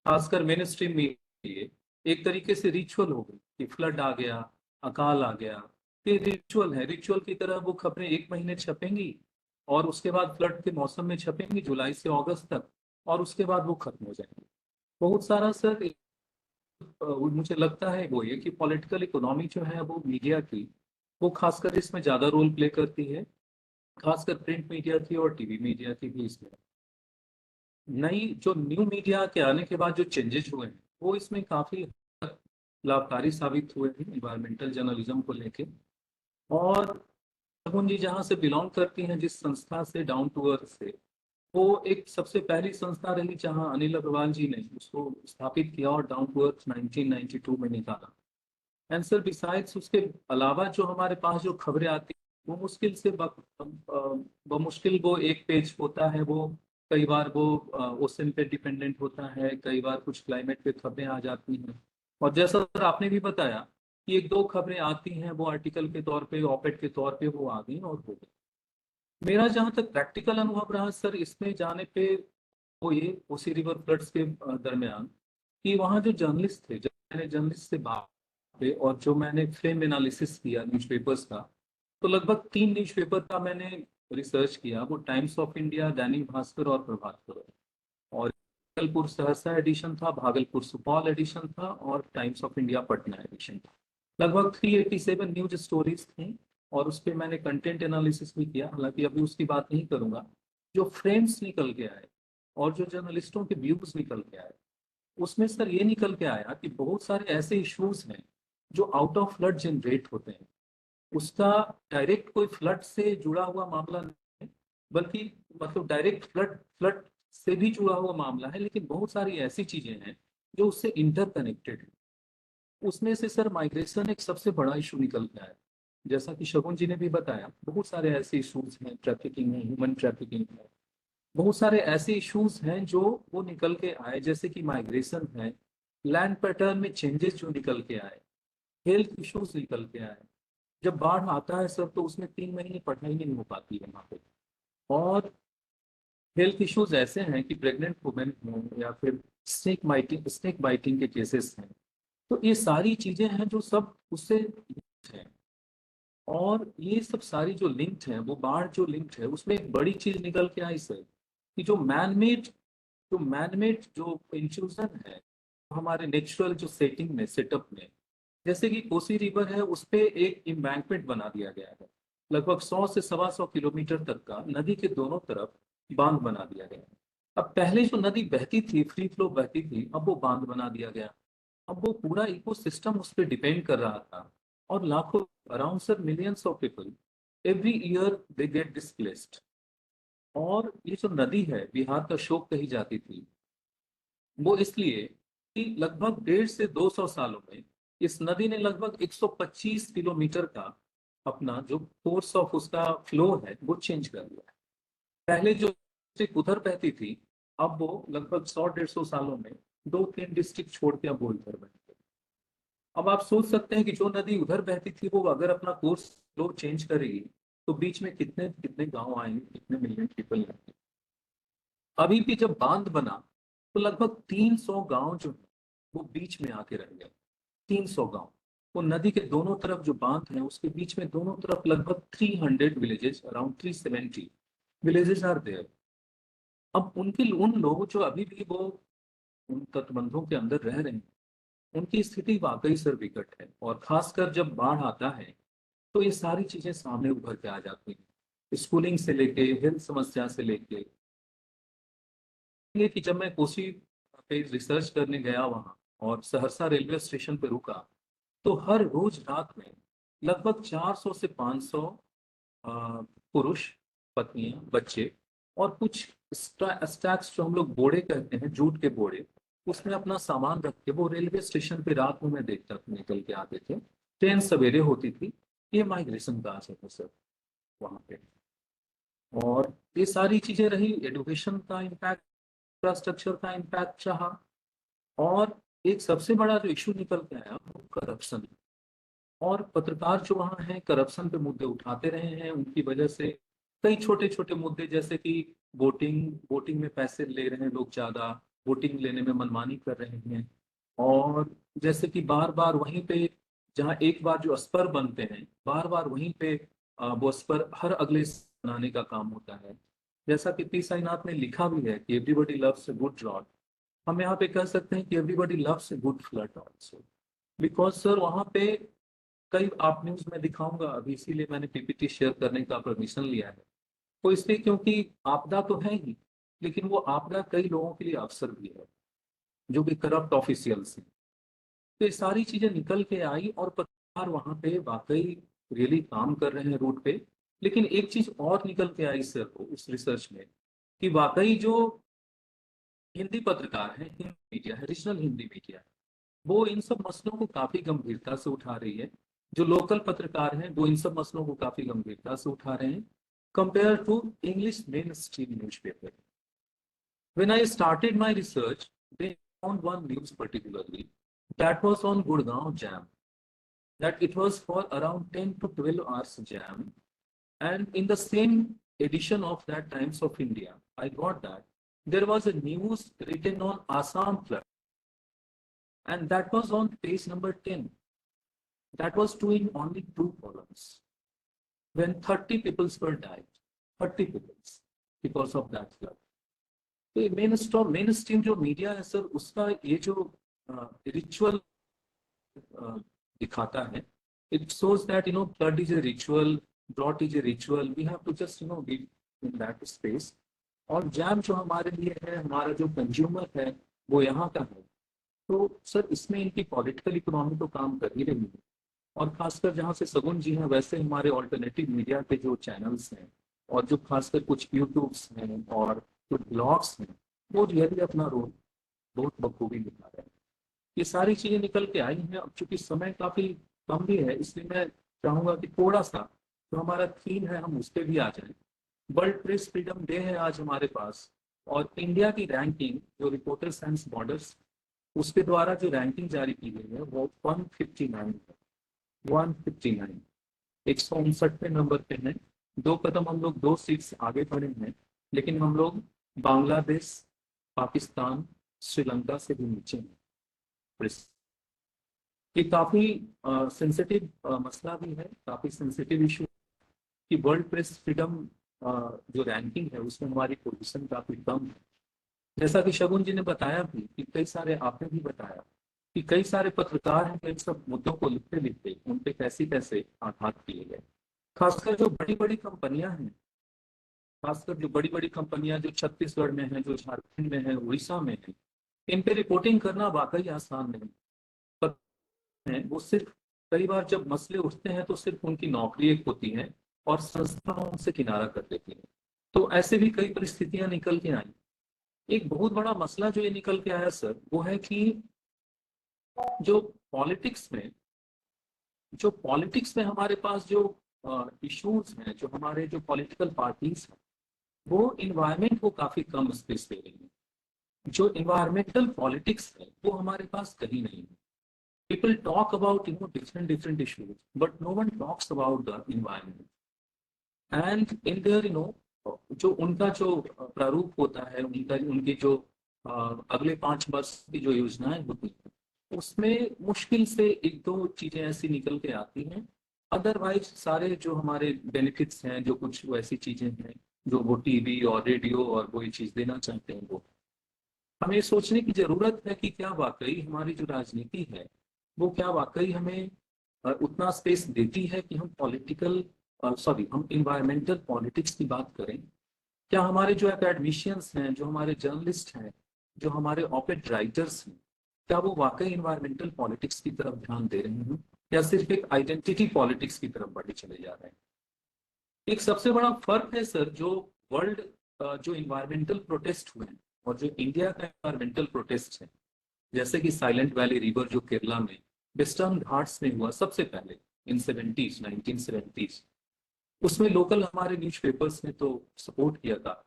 खासकर मेन स्ट्रीम मीडिया के लिए एक तरीके से रिचुअल हो गई कि फ्लड आ गया, अकाल आ गया। ये रिचुअल है, रिचुअल की तरह वो खबरें एक महीने छपेंगी, और उसके बाद फ्लड के मौसम में छपेंगी जुलाई से अगस्त तक, और उसके बाद वो खत्म हो जाएंगी। बहुत सारा सर मुझे लगता है वो ये कि पॉलिटिकल इकोनॉमी जो है वो मीडिया की, वो खासकर इसमें ज्यादा रोल प्ले करती है, खासकर प्रिंट मीडिया की और टीवी मीडिया की भी इसमें। नई जो न्यू मीडिया के आने के बाद जो चेंजेस हुए हैं वो इसमें काफी लाभकारी साबित हुए हैं इन्वायरमेंटल जर्नलिज्म को लेके। और शगुन जी जहाँ से बिलोंग करती हैं, जिस संस्था से, डाउन टू अर्थ से, वो एक सबसे पहली संस्था रही जहाँ अनिल अग्रवाल जी ने उसको स्थापित किया और डाउन टू अर्थ 1992 में निकाला। एंड सर, बिसाइड्स उसके अलावा जो हमारे पास जो खबरें आती हैं, वो मुश्किल से बमुश्किल वो एक पेज होता है, वो कई बार वो ओशन पे डिपेंडेंट होता है, कई बार कुछ क्लाइमेट पे खबरें आ जाती हैं। और जैसा सर आपने भी बताया कि एक दो खबरें आती हैं, वो आर्टिकल के तौर पे, ऑपेड के तौर पे वो आ गई और हो गई। मेरा जहाँ तक प्रैक्टिकल अनुभव रहा सर इसमें जाने पे, वो ये कोसी रिवर फ्लड्स के दरमियान, कि वहाँ जो जर्नलिस्ट थे, जब मैंने जर्नलिस्ट से बात पे और जो मैंने फ्रेम एनालिसिस किया न्यूज़पेपर्स का, तो लगभग 3 न्यूज़पेपर का मैंने रिसर्च किया। वो times of India, Dainik Bhaskar और प्रभात खबर। और भागलपुर सहरसा एडिशन था, भागलपुर सुपौल एडिशन था, और Times of India Patna edition था। लगभग 387 न्यूज स्टोरीज थी, और उस पर मैंने कंटेंट एनालिसिस भी किया। हालांकि अभी उसकी बात नहीं करूंगा। जो फ्रेम्स निकल के आए और जो जर्नलिस्टों के व्यूज निकल के आए, उसमें सर ये निकल के आया कि बहुत सारे ऐसे इश्यूज हैं जो आउट ऑफ फ्लड जनरेट होते हैं। उसका डायरेक्ट कोई फ्लड से जुड़ा हुआ मामला नहीं है, बल्कि मतलब डायरेक्ट फ्लड फ्लड से भी जुड़ा हुआ मामला है, लेकिन बहुत सारी ऐसी चीजें हैं जो उससे इंटरकनेक्टेड है। उसमें से सर माइग्रेशन एक सबसे बड़ा इशू निकल के आया। जैसा कि शगुन जी ने भी बताया, बहुत सारे ऐसे इश्यूज हैं, ट्रैफिकिंग है, ह्यूमन ट्रैफिकिंग है, बहुत सारे ऐसे इश्यूज हैं जो वो निकल के आए, जैसे कि माइग्रेशन है, लैंड पैटर्न में चेंजेस जो निकल के आए, हेल्थ इश्यूज निकल के आए। जब बाढ़ आता है सर, तो उसमें 3 महीने पढ़ाई नहीं हो पाती है वहाँ पे। और हेल्थ इश्यूज ऐसे हैं कि प्रेग्नेंट वुमेन हो, या फिर स्नेक बाइटिंग के केसेस हैं। तो ये सारी चीजें हैं जो सब उससे linked हैं। और ये सब सारी जो लिंक्ड है, वो बाढ़ जो लिंक्ड है, उसमें एक बड़ी चीज निकल के आई सर, कि जो मैनमेड जो इंट्रूजन है हमारे नेचुरल जो सेटिंग में, सेटअप में, जैसे कि कोसी रिवर है, उस पे एक इम्बैंकमेंट बना दिया गया है। लगभग 100 से 125 किलोमीटर तक का नदी के दोनों तरफ बांध बना दिया गया है। अब पहले जो नदी बहती थी, फ्री फ्लो बहती थी, अब वो बांध बना दिया गया। अब वो पूरा इकोसिस्टम उस पर डिपेंड कर रहा था। और लाखों, around sir millions of people every year they get displaced. और ये जो नदी है, बिहार का शोक कही जाती थी, वो इसलिए कि लगभग 150 से 200 सालों में इस नदी ने लगभग 125 किलोमीटर का अपना जो कोर्स ऑफ उसका फ्लो है वो चेंज कर दिया है। पहले जो डिस्ट्रिक्ट उधर बहती थी, अब वो लगभग 100-150 सालों में 2-3 डिस्ट्रिक्ट छोड़ के अब वो इधर बह गई। अब आप सोच सकते हैं कि जो नदी उधर बहती थी, वो अगर अपना कोर्स फ्लो चेंज करेगी, तो बीच में कितने कितने गांव आएंगे, कितने मिलियन पीपल आएंगे। अभी भी जब बांध बना, तो लगभग 300 गांव जो है वो बीच में आके रह गए। 300 गांव, वो नदी के दोनों तरफ जो बांध है उसके बीच में दोनों तरफ लगभग 300 villages, around 370 villages are there. अब उन लोगों जो अभी भी वो उन तटबंधों के अंदर रह रहे हैं, उनकी स्थिति वाकई सर विकट है। और खासकर जब बाढ़ आता है तो ये सारी चीजें सामने उभर के आ जाती हैं, स्कूलिंग से लेके हेल्थ समस्या से लेके। ये कि जब मैं कोसी पे रिसर्च करने गया वहाँ और सहरसा रेलवे स्टेशन पे रुका, तो हर रोज रात में लगभग 400 से 500 पुरुष, पत्नियां, बच्चे और कुछ स्टैक्स जो हम लोग बोड़े कहते हैं, जूट के बोड़े, उसमें अपना सामान रख के वो रेलवे स्टेशन पे रात में मैं देखता था निकल के आते थे। ट्रेन सवेरे होती थी। ये माइग्रेशन का असर है सर वहाँ पे। और ये सारी चीजें रही, एडुकेशन का इम्पैक्ट, इंफ्रास्ट्रक्चर का इम्पैक्ट रहा, और एक सबसे बड़ा जो इशू निकल के आया वो करप्शन। और पत्रकार जो वहाँ हैं करप्शन पे मुद्दे उठाते रहे हैं। उनकी वजह से कई छोटे छोटे मुद्दे, जैसे कि वोटिंग वोटिंग में पैसे ले रहे हैं लोग ज्यादा, वोटिंग लेने में मनमानी कर रहे हैं। और जैसे कि बार बार वहीं पे, जहाँ एक बार जो स्पर बनते हैं, बार बार वहीं पे वो स्पर हर अगले बनाने का काम होता है। जैसा कि पी साईनाथ ने लिखा भी है कि everybody loves a good drought, हम यहाँ पे कह सकते हैं कि everybody loves a good flood also. Because sir वहाँ पे कई, आप न्यूज में दिखाऊंगा अभी, इसीलिए मैंने पीपीटी शेयर करने का परमिशन लिया है। तो इसलिए क्योंकि आपदा तो है ही, लेकिन वो आपदा कई लोगों के लिए अवसर भी है, जो कि करप्ट ऑफिशियल्स हैं। तो ये सारी चीजें निकल के आई और पत्रकार वहां पे वाकई रियली काम कर रहे हैं रूट पे। लेकिन एक चीज और निकल के आई सर को उस रिसर्च में, कि वाकई जो हिंदी पत्रकार है, हिंदी मीडिया है, रीजनल हिंदी मीडिया है, वो इन सब मसलों को काफी गंभीरता से उठा रही है। जो लोकल पत्रकार हैं वो इन सब मसलों को काफी गंभीरता से उठा रहे हैं, compare to English mainstream newspaper. When I started my research, they found one news particularly that was on Gurgaon Jam, that it was for around 10 to 12 hours jam. And in the same edition of that Times of India, I got that there was a news written on Assam flood, and that was on page number 10. That was in only 2 columns. When 30 people were died, 30 people because of that flood. तो mainstream जो media है sir, उसका ये जो ritual दिखाता है, it shows that flood is a ritual, drought is a ritual, we have to just be in that space. और जैम जो हमारे लिए है, हमारा जो कंज्यूमर है वो यहाँ का है। तो सर इसमें इनकी पॉलिटिकल इकोनॉमी तो काम कर ही रही है। और खासकर जहाँ से सगुन जी हैं, वैसे हमारे ऑल्टरनेटिव मीडिया के जो चैनल्स हैं, और जो खासकर कुछ यूट्यूब्स हैं और कुछ ब्लॉग्स हैं, वो रियली अपना रोल बहुत बखूबी निभा रहे हैं। ये सारी चीजें निकल के आई हैं। अब चूंकि समय काफी कम भी है, इसलिए मैं चाहूंगा कि थोड़ा सा जो हमारा थीम है हम उस पर भी आ जाए। वर्ल्ड प्रेस फ्रीडम डे है आज हमारे पास, और इंडिया की रैंकिंग जो रिपोर्टर्स एंड बॉर्डर्स उसके द्वारा जो रैंकिंग जारी की गई है वो 159 है। 159, 159वें नंबर पे है। 2 कदम हम लोग 2 सीट्स आगे बढ़े हैं, लेकिन हम लोग बांग्लादेश, पाकिस्तान, श्रीलंका से भी नीचे हैं। ये काफी सेंसिटिव मसला भी है, काफी सेंसिटिव इशू कि वर्ल्ड प्रेस फ्रीडम जो रैंकिंग है उसमें हमारी पोजीशन काफी कम है। जैसा कि शगुन जी ने बताया भी, कि कई सारे, आपने भी बताया कि कई सारे पत्रकार हैं, इन सब मुद्दों को लिखते लिखते उन पे कैसे कैसे आघात किए गए। खासकर जो बड़ी बड़ी कंपनियां हैं, खासकर जो बड़ी बड़ी कंपनियां जो छत्तीसगढ़ में है, जो झारखंड में है, उड़ीसा में है, इन पे रिपोर्टिंग करना वाकई आसान नहीं है। वो सिर्फ, कई बार जब मसले उठते हैं तो सिर्फ उनकी नौकरी एक होती है और संस्था उनसे किनारा कर देती है। तो ऐसे भी कई परिस्थितियां निकल के आई। एक बहुत बड़ा मसला जो ये निकल के आया सर, वो है कि जो पॉलिटिक्स में हमारे पास जो इश्यूज हैं, जो हमारे जो पॉलिटिकल पार्टीज हैं, वो इन्वायरमेंट को काफी कम स्पेस दे रही है। जो इन्वायरमेंटल पॉलिटिक्स है वो हमारे पास कहीं नहीं है। People talk about different issues, but no one talks about the environment. And in their जो उनका जो प्रारूप होता है, उनकी जो अगले 5 वर्ष की जो योजनाएं होती हैं, उसमें मुश्किल से एक दो चीजें ऐसी निकल के आती हैं। अदरवाइज सारे जो हमारे बेनिफिट्स हैं, जो कुछ वैसी चीजें हैं जो वो टीवी और रेडियो और वो ये चीज देना चाहते हैं, वो हमें सोचने की जरूरत है कि क्या वाकई हमारी जो राजनीति है वो क्या वाकई हमें उतना स्पेस देती है कि हम हम इन्वायरमेंटल पॉलिटिक्स की बात करें। क्या हमारे जो एकेडमिशियंस हैं, जो हमारे जर्नलिस्ट हैं, जो हमारे ऑपेड राइटर्स हैं, क्या वो वाकई इन्वायरमेंटल पॉलिटिक्स की तरफ ध्यान दे रहे हैं, या सिर्फ एक आइडेंटिटी पॉलिटिक्स की तरफ बढ़े चले जा रहे हैं? एक सबसे बड़ा फर्क है सर, जो वर्ल्ड जो इन्वायरमेंटल प्रोटेस्ट हुए हैं और जो इंडिया का इन्वायरमेंटल प्रोटेस्ट है, जैसे कि साइलेंट वैली रिवर जो केरला में वेस्टर्न घाट्स में हुआ सबसे पहले इन 1970s, उसमें लोकल हमारे न्यूज़पेपर्स ने तो सपोर्ट किया था।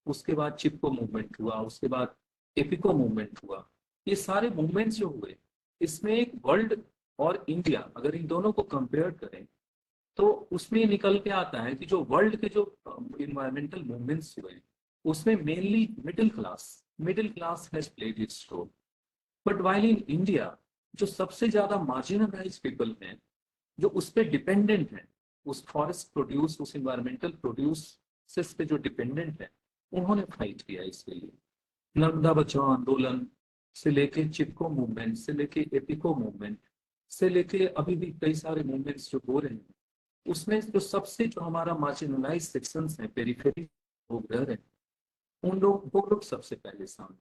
उसके बाद चिपको मूवमेंट हुआ, उसके बाद एपिको मूवमेंट हुआ। ये सारे मूवमेंट्स जो हुए, इसमें एक वर्ल्ड और इंडिया, अगर इन दोनों को कंपेयर करें तो उसमें निकल के आता है कि जो वर्ल्ड के जो इन्वायरमेंटल मूवमेंट्स हुए, उसमें mainly middle class has played its role. But while in India, जो सबसे ज्यादा मार्जिनलाइज पीपल हैं, जो उस पर डिपेंडेंट है, उस फॉरेस्ट प्रोड्यूस, उस इन्वायरमेंटल प्रोड्यूस पे जो डिपेंडेंट है, उन्होंने फाइट किया इसके लिए। नर्मदा बचाओ आंदोलन से लेके चिपको मूवमेंट से लेके एपिको मूवमेंट से लेके अभी भी कई सारे मूवमेंट्स जो हो रहे हैं, उसमें जो हमारा मार्जिनलाइज सेक्शंस हैं, पेरिफेरी लोग रह रहे हैं, वो लोग सबसे पहले सामने।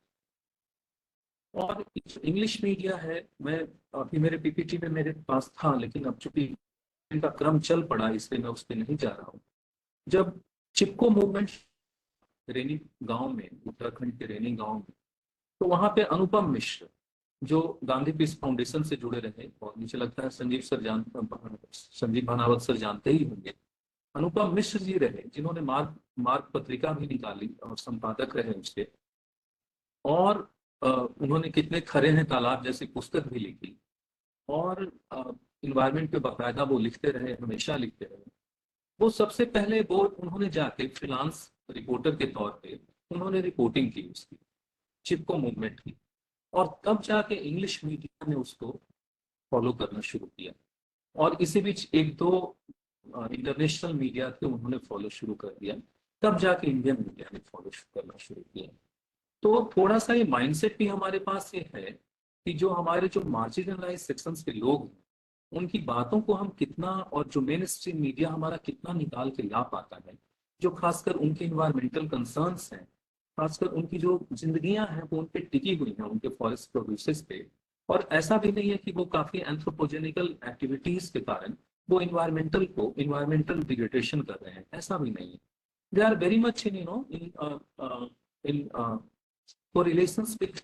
और इंग्लिश मीडिया है, मैं अभी मेरे पीपीटी में मेरे पास था, लेकिन अब चूंकि इनका क्रम चल पड़ा इसलिए मैं उस पर नहीं जा रहा हूँ। जब चिपको मूवमेंट रेनी गांव में, उत्तराखंड के रेनी गांव में, तो वहां पे अनुपम मिश्र जो गांधी पीस फाउंडेशन से जुड़े रहे, और मुझे लगता है संजीव भानावत सर जानते ही होंगे, अनुपम मिश्र जी रहे जिन्होंने मार्ग पत्रिका भी निकाली और संपादक रहे उसके। और उन्होंने कितने खरे हैं तालाब जैसी पुस्तक भी लिखी, और इन्वायरमेंट पे बाकायदा वो लिखते रहे, हमेशा लिखते रहे। वो सबसे पहले वो उन्होंने जाके फ्रीलांस रिपोर्टर के तौर पे उन्होंने रिपोर्टिंग की उसकी, चिपको मूवमेंट की, और तब जाके इंग्लिश मीडिया ने उसको फॉलो करना शुरू किया। और इसी बीच एक दो इंटरनेशनल मीडिया थे, उन्होंने फॉलो शुरू कर दिया। तब जाके इंडियन मीडिया ने फॉलो करना शुरू किया। तो थोड़ा सा ये माइंडसेट भी हमारे पास ये है कि जो हमारे जो मार्जिनलाइज सेक्शंस के लोग हैं, उनकी बातों को हम कितना, और जो मेन स्ट्रीम मीडिया हमारा कितना निकाल के ला पाता है, जो खासकर उनके इन्वायरमेंटल कंसर्न्स हैं, खासकर उनकी जो जिंदगियां हैं वो उन पे टिकी हुई हैं, उनके फॉरेस्ट प्रोड्यूसेस पे। और ऐसा भी नहीं है कि वो काफी एंथ्रोपोजेनिकल एक्टिविटीज के कारण वो इन्वायरमेंटल डिग्रेडेशन कर रहे हैं, ऐसा भी नहीं है। They are very much in in correlations with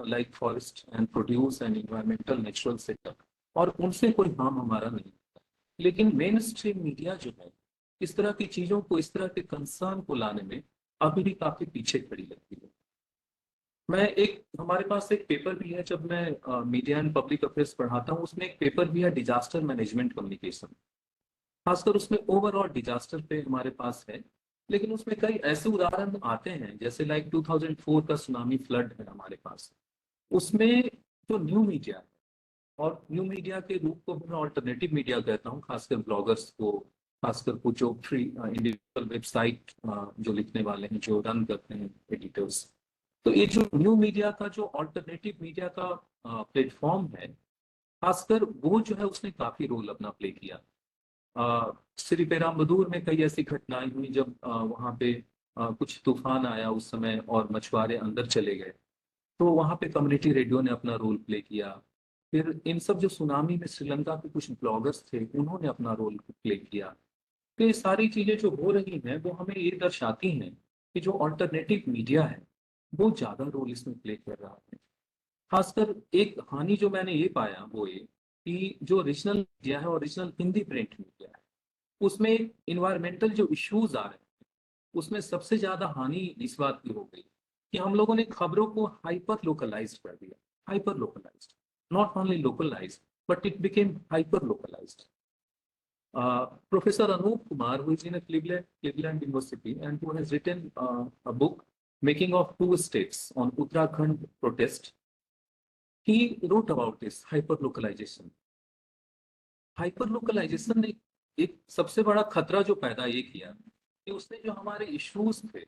like forest and produce and environmental natural setup, और उनसे कोई हार्म हमारा नहीं होता। लेकिन मेन स्ट्रीम मीडिया जो है, इस तरह की चीजों को, इस तरह के कंसर्न को लाने में अभी भी काफी पीछे खड़ी लगती है। हमारे पास एक पेपर भी है, जब मैं मीडिया एंड पब्लिक अफेयर्स पढ़ाता हूँ, उसमें एक पेपर भी है डिजास्टर मैनेजमेंट कम्युनिकेशन। खासकर उसमें ओवरऑल डिजास्टर पे हमारे पास है, लेकिन उसमें कई ऐसे उदाहरण आते हैं, जैसे लाइक 2004 का सुनामी फ्लड है हमारे पास। उसमें जो न्यू मीडिया है, और न्यू मीडिया के रूप को मैं ऑल्टरनेटिव मीडिया कहता हूँ, खासकर ब्लॉगर्स को, खासकर कुछ जो फ्री इंडिविजुअल वेबसाइट जो लिखने वाले हैं, जो रन करते हैं एडिटर्स। तो ये जो न्यू मीडिया का, जो ऑल्टरनेटिव मीडिया का प्लेटफॉर्म है, खासकर वो जो है उसने काफी रोल अपना प्ले किया। श्री पेराम्बदूर में कई ऐसी घटनाएं हुई जब वहां पे कुछ तूफान आया उस समय और मछुआरे अंदर चले गए, तो वहां पे कम्युनिटी रेडियो ने अपना रोल प्ले किया। फिर इन सब जो सुनामी में श्रीलंका के कुछ ब्लॉगर्स थे, उन्होंने अपना रोल प्ले किया। तो ये सारी चीजें जो हो रही हैं वो हमें ये दर्शाती हैं कि जो ऑल्टरनेटिव मीडिया है वो ज्यादा रोल इसमें प्ले कर रहा है। खासकर एक हानि जो मैंने ये पाया वो ये कि जो ओरिजिनल मीडिया है, ओरिजिनल हिंदी प्रिंट मीडिया है, उसमें इन्वायरमेंटल जो इश्यूज आ रहे हैं, उसमें सबसे ज्यादा हानि इस बात की हो गई कि हम लोगों ने खबरों को हाइपर लोकलाइज्ड कर दिया। Hyper localised, not only localised, but it became hyper localised. Professor Anup Kumar, who is in a Cleveland University and who has written a book, Making of Two States, on Uttarakhand protest, he wrote about this hyperlocalization. हाइपरलोकलाइजेशन ने एक सबसे बड़ा खतरा जो पैदा ये किया कि उसने जो हमारे इश्यूज थे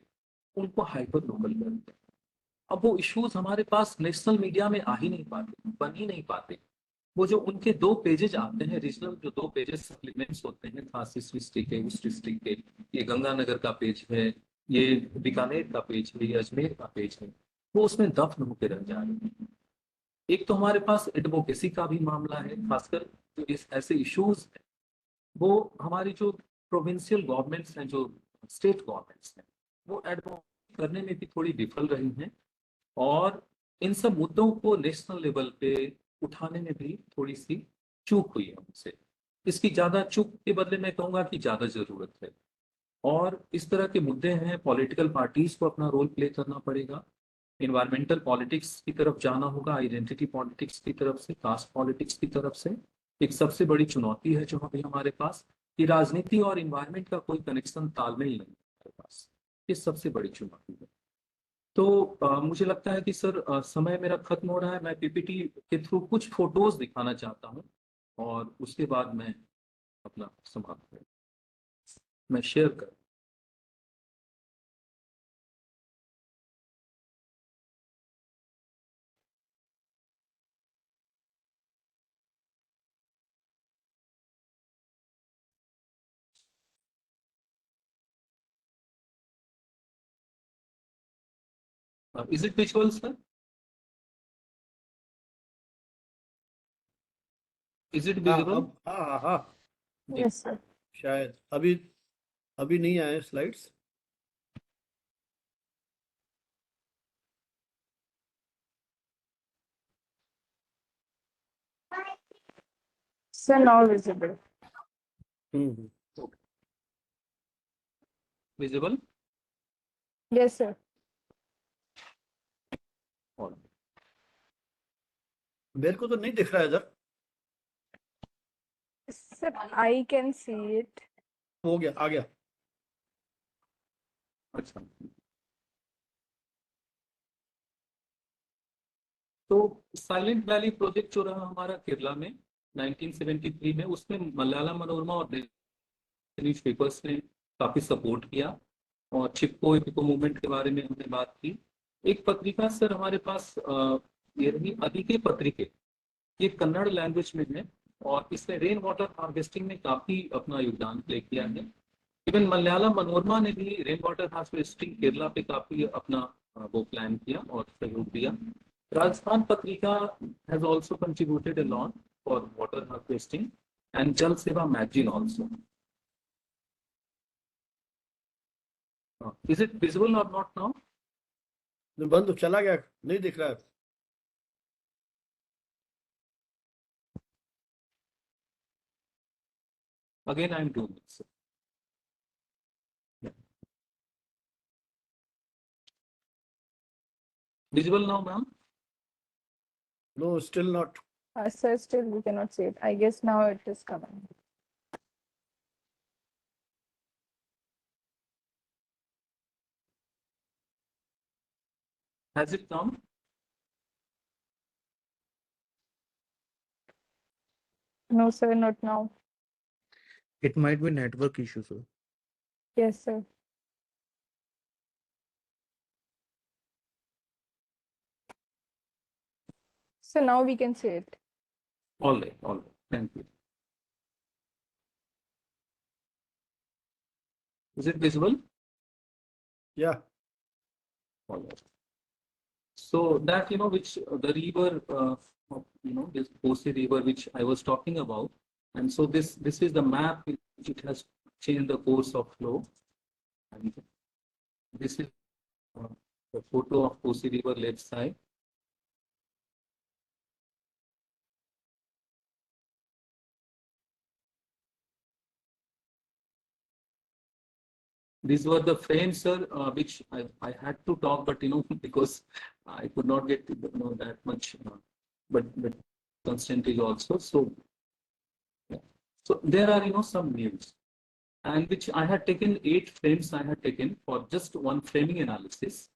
उनको हाइपर लोकल कर दिया। अब वो इश्यूज हमारे पास नेशनल मीडिया में आ ही नहीं पाते, बन ही नहीं पाते। वो जो उनके 2 पेजेज आते हैं रीजनल, जो 2 पेजेस सप्लीमेंट्स होते हैं खास इस डिस्ट्रिक्ट के, उस डिस्ट्रिक्ट के, ये गंगानगर का पेज है, ये बीकानेर का पेज है, ये अजमेर का पेज है, वो उसमें दफन होकर रह जा रहे हैं। एक तो हमारे पास एडवोकेसी का भी मामला है, खासकर जो इस ऐसे इश्यूज हैं वो हमारी जो प्रोविंशियल गवर्नमेंट्स हैं, जो स्टेट गवर्नमेंट्स हैं, वो एडवोकेट करने में भी थोड़ी विफल रही हैं और इन सब मुद्दों को नेशनल लेवल पे उठाने में भी थोड़ी सी चूक हुई है उनसे। इसकी ज्यादा चूक के बदले मैं कहूंगा कि ज्यादा जरूरत है। और इस तरह के मुद्दे हैं, पॉलिटिकल पार्टीज को अपना रोल प्ले करना पड़ेगा, इन्वायरमेंटल पॉलिटिक्स की तरफ जाना होगा, आइडेंटिटी पॉलिटिक्स की तरफ से, कास्ट पॉलिटिक्स की तरफ से। एक सबसे बड़ी चुनौती है जो अभी हमारे पास, कि राजनीति और इन्वायरमेंट का कोई कनेक्शन, तालमेल नहीं है हमारे पास। ये सबसे बड़ी चुनौती है। तो मुझे लगता है कि सर समय मेरा खत्म हो रहा है। मैं पीपीटी के थ्रू कुछ फोटोज दिखाना चाहता हूँ और उसके बाद मैं अपना समाप्त करूँ, मैं शेयर करूँ। Is it visual sir? Is it हाँ विजिबल? अब हाँ हाँ Yes, sir. शायद अभी अभी नहीं आए slides. Sir, now visible. Visible? Yes, sir. मेरे को तो नहीं दिख रहा है इधर। Sir, I can see it. हो गया, आ गया। अच्छा, तो साइलेंट वैली प्रोजेक्ट जो रहा हमारा केरला में 1973 में, उसमें मलयालम मनोरमा और न्यूज पेपर्स ने काफी सपोर्ट किया और चिपको इपिको मूवमेंट के बारे में हमने बात की। एक पत्रिका सर हमारे पास ये रही अधिके पत्रिके, ये कन्नड़ लैंग्वेज में है और इसने रेन वाटर हार्वेस्टिंग में काफी अपना योगदान प्ले किया है। इवन मलयालम मनोरमा ने भी रेन वाटर हार्वेस्टिंग केरला पे काफी अपना वो प्लान किया और सहयोग दिया। Rajasthan Patrika has also contributed a lot for water harvesting and Jal Seva magazine also. Is it visible or not now? बंद चला गया, नहीं दिख रहा है। Again, I am doing this. Yeah. Visible now, ma'am? No, still not. Sir, still we cannot see it. I guess now it is coming. Has it come? No, sir, not now. It might be network issue, sir. Yes, sir. So now we can see it. All right, all right. Thank you. Is it visible? Yeah. All right. So that, which the river, this Kosi river, which I was talking about. And so this is the map which it has changed the course of flow. And this is the photo of Kosi river left side. These were the frames, sir, which I had to talk, but because I could not get that much, but percentage also. So, yeah. So there are some news, and which I had taken 8 frames. I had taken for just one framing analysis.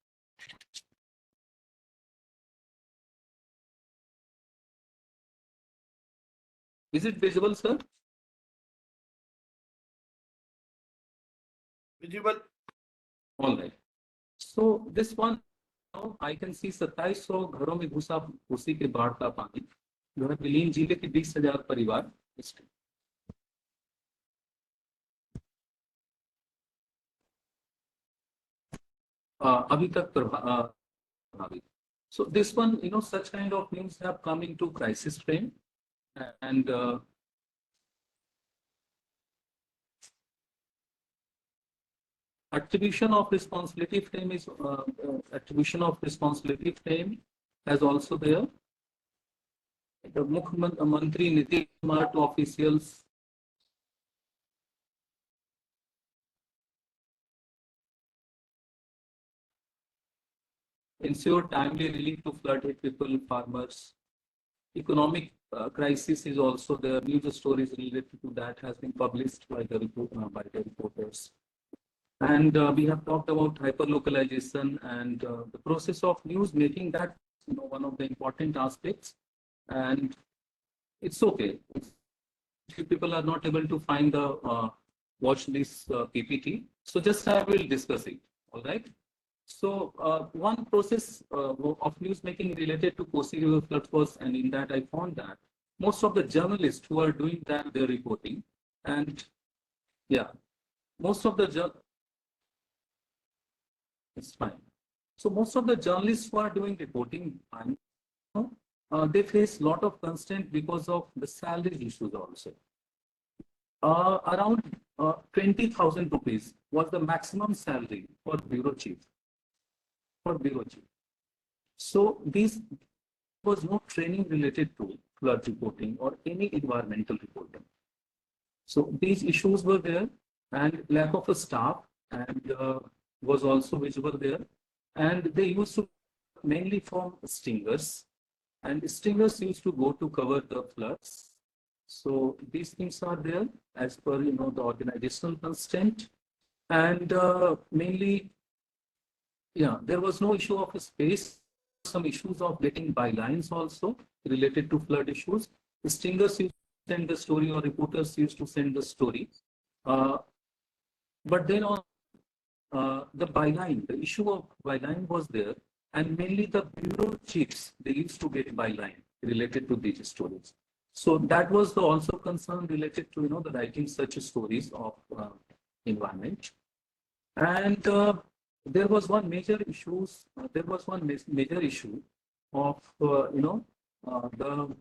Is it visible, sir? Visible. All right. So this one, now I can see 2700 घरों में घुसा उसी के बाढ़ का पानी, जो है विलीन जिले के 20,000 परिवार इसके अभी तक प्रभावित. So this one, such kind of news have come into crisis frame, and attribution of responsibility frame is attribution of responsibility frame as also there. The Mukhyamantri Nitish Kumar to officials. Ensure timely relief to flooded people, farmers. Economic crisis is also there. News stories related to that has been published by the reporters. And we have talked about hyperlocalization and the process of news making that one of the important aspects. And it's okay if people are not able to find the watch this PPT. So just I will discuss it. All right. So one process of news making related to Kosi River flood was, and in that I found that most of the journalists who are doing that, they're reporting, and yeah, most of the it's fine. So most of the journalists who are doing reporting, they face a lot of constraint because of the salary issues also. Around 20,000 rupees was the maximum salary for bureau chief. So this was no training related to flood reporting or any environmental reporting. So these issues were there, and lack of a staff and was also visible there. And they used to mainly form stingers, and stingers used to go to cover the floods. So these things are there as per the organizational constraint, and mainly, yeah, there was no issue of space. Some issues of getting bylines also related to flood issues. The stingers used to send the story, or reporters used to send the story. But then on the byline, the issue of byline was there, and mainly the bureau chiefs, they used to get byline related to these stories. So that was the also concern related to the writing such stories of environment. And there was one major issue. There was one major issue of the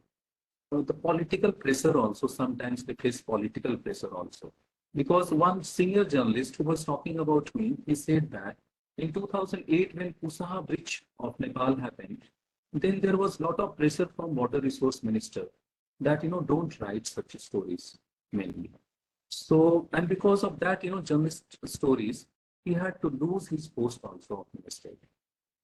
political pressure also. Sometimes they face political pressure also, because one senior journalist who was talking about me, he said that in 2008 when Kusaha Bridge of Nepal happened, then there was a lot of pressure from Water Resource Minister that don't write such stories mainly. So, and because of that journalist stories, he had to lose his post also of minister.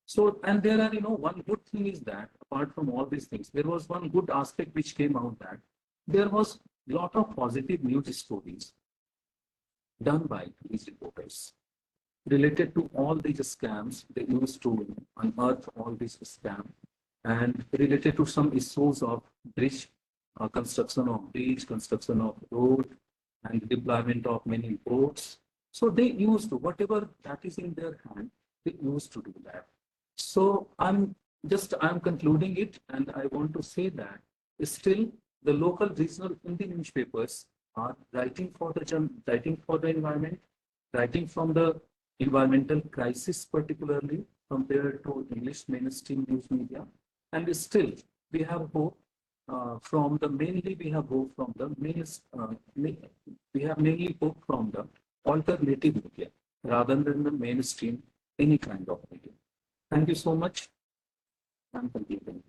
So, and there are one good thing is that apart from all these things, there was one good aspect which came out, that there was a lot of positive news stories done by these reporters related to all these scams. They used to unearth all these scams, and related to some issues of bridge, construction of bridge, construction of road, and deployment of many boats. So they used to, whatever that is in their hand, they used to do that. So I'm concluding it, and I want to say that still the local regional Hindi newspapers are writing for the environment, writing from the environmental crisis, particularly compared to English mainstream news media. And still we have hope from the alternative media rather than the mainstream any kind of media. Thank you so much. I'm completing.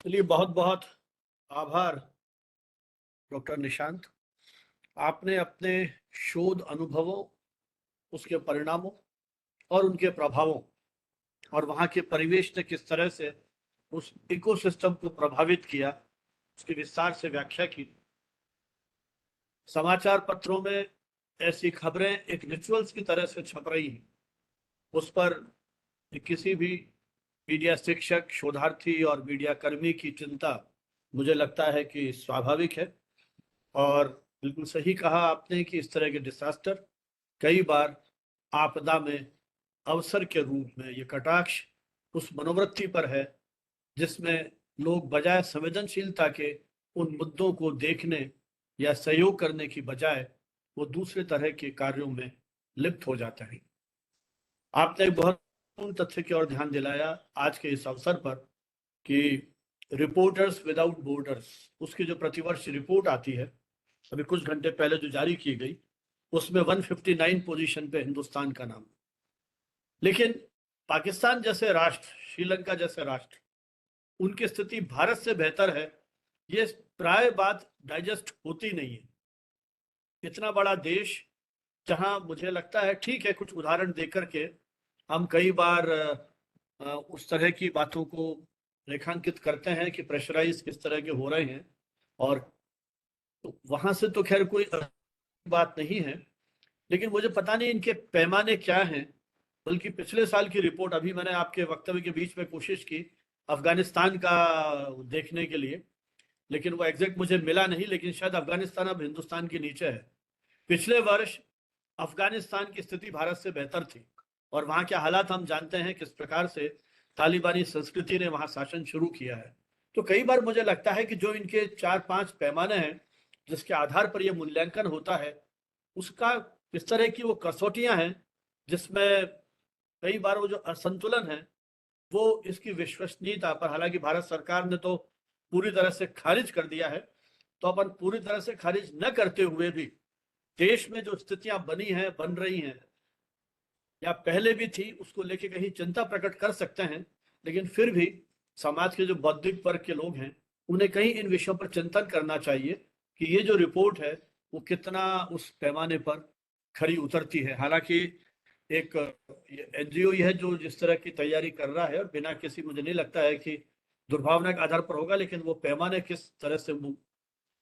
चलिए, बहुत बहुत आभार doctor Nishant. आपने अपने शोध अनुभवों, उसके परिणामों और उनके प्रभावों, और वहाँ के परिवेश ने किस तरह से उस इकोसिस्टम को प्रभावित किया, उसकी विस्तार से व्याख्या की। समाचार पत्रों में ऐसी खबरें एक रिचुअल्स की तरह से छप रही हैं, उस पर किसी भी मीडिया शिक्षक, शोधार्थी और मीडिया कर्मी की चिंता मुझे लगता है कि स्वाभाविक है। और बिल्कुल सही कहा आपने कि इस तरह के डिजास्टर कई बार आपदा में अवसर के रूप में, ये कटाक्ष उस मनोवृत्ति पर है जिसमें लोग बजाय संवेदनशीलता के उन मुद्दों को देखने या सहयोग करने की बजाय वो दूसरे तरह के कार्यों में लिप्त हो जाते हैं। आपने एक बहुत महत्वपूर्ण तथ्य की ओर ध्यान दिलाया आज के इस अवसर पर कि रिपोर्टर्स विदाउट बॉर्डर्स, उसकी जो प्रतिवर्ष रिपोर्ट आती है, अभी कुछ घंटे पहले जो जारी की गई, उसमें 159 पोजीशन पे हिंदुस्तान का नाम। लेकिन पाकिस्तान जैसे राष्ट्र, श्रीलंका जैसे राष्ट्र, उनकी स्थिति भारत से बेहतर है, ये प्राय बात डाइजेस्ट होती नहीं है। इतना बड़ा देश जहां मुझे लगता है, ठीक है, कुछ उदाहरण देकर के हम कई बार उस तरह की बातों को रेखांकित करते हैं कि प्रेशराइज किस तरह के हो रहे हैं, और तो वहां से तो खैर कोई बात नहीं है, लेकिन मुझे पता नहीं इनके पैमाने क्या हैं। बल्कि पिछले साल की रिपोर्ट, अभी मैंने आपके वक्तव्य के बीच में कोशिश की अफगानिस्तान का देखने के लिए, लेकिन वो एग्जैक्ट मुझे मिला नहीं, लेकिन शायद अफगानिस्तान अब हिंदुस्तान के नीचे है। पिछले वर्ष अफगानिस्तान की स्थिति भारत से बेहतर थी, और वहां के हालात हम जानते हैं किस प्रकार से तालिबानी संस्कृति ने वहां शासन शुरू किया है। तो कई बार मुझे लगता है कि जो इनके 4-5 पैमाने हैं जिसके आधार पर यह मूल्यांकन होता है, उसका किस तरह की वो कसौटियां हैं जिसमें कई बार वो जो असंतुलन है वो इसकी विश्वसनीयता पर, हालांकि भारत सरकार ने तो पूरी तरह से खारिज कर दिया है, तो अपन पूरी तरह से खारिज न करते हुए भी देश में जो स्थितियां बनी हैं, बन रही हैं, या पहले भी थी, उसको लेके कहीं चिंता प्रकट कर सकते हैं। लेकिन फिर भी समाज के जो बौद्धिक वर्ग के लोग हैं, उन्हें कहीं इन विषयों पर चिंतन करना चाहिए कि ये जो रिपोर्ट है वो कितना उस पैमाने पर खरी उतरती है। हालांकि एक एनजीओ है जो जिस तरह की तैयारी कर रहा है, और बिना किसी, मुझे नहीं लगता है कि दुर्भावना के आधार पर होगा, लेकिन वो पैमाने किस तरह से वो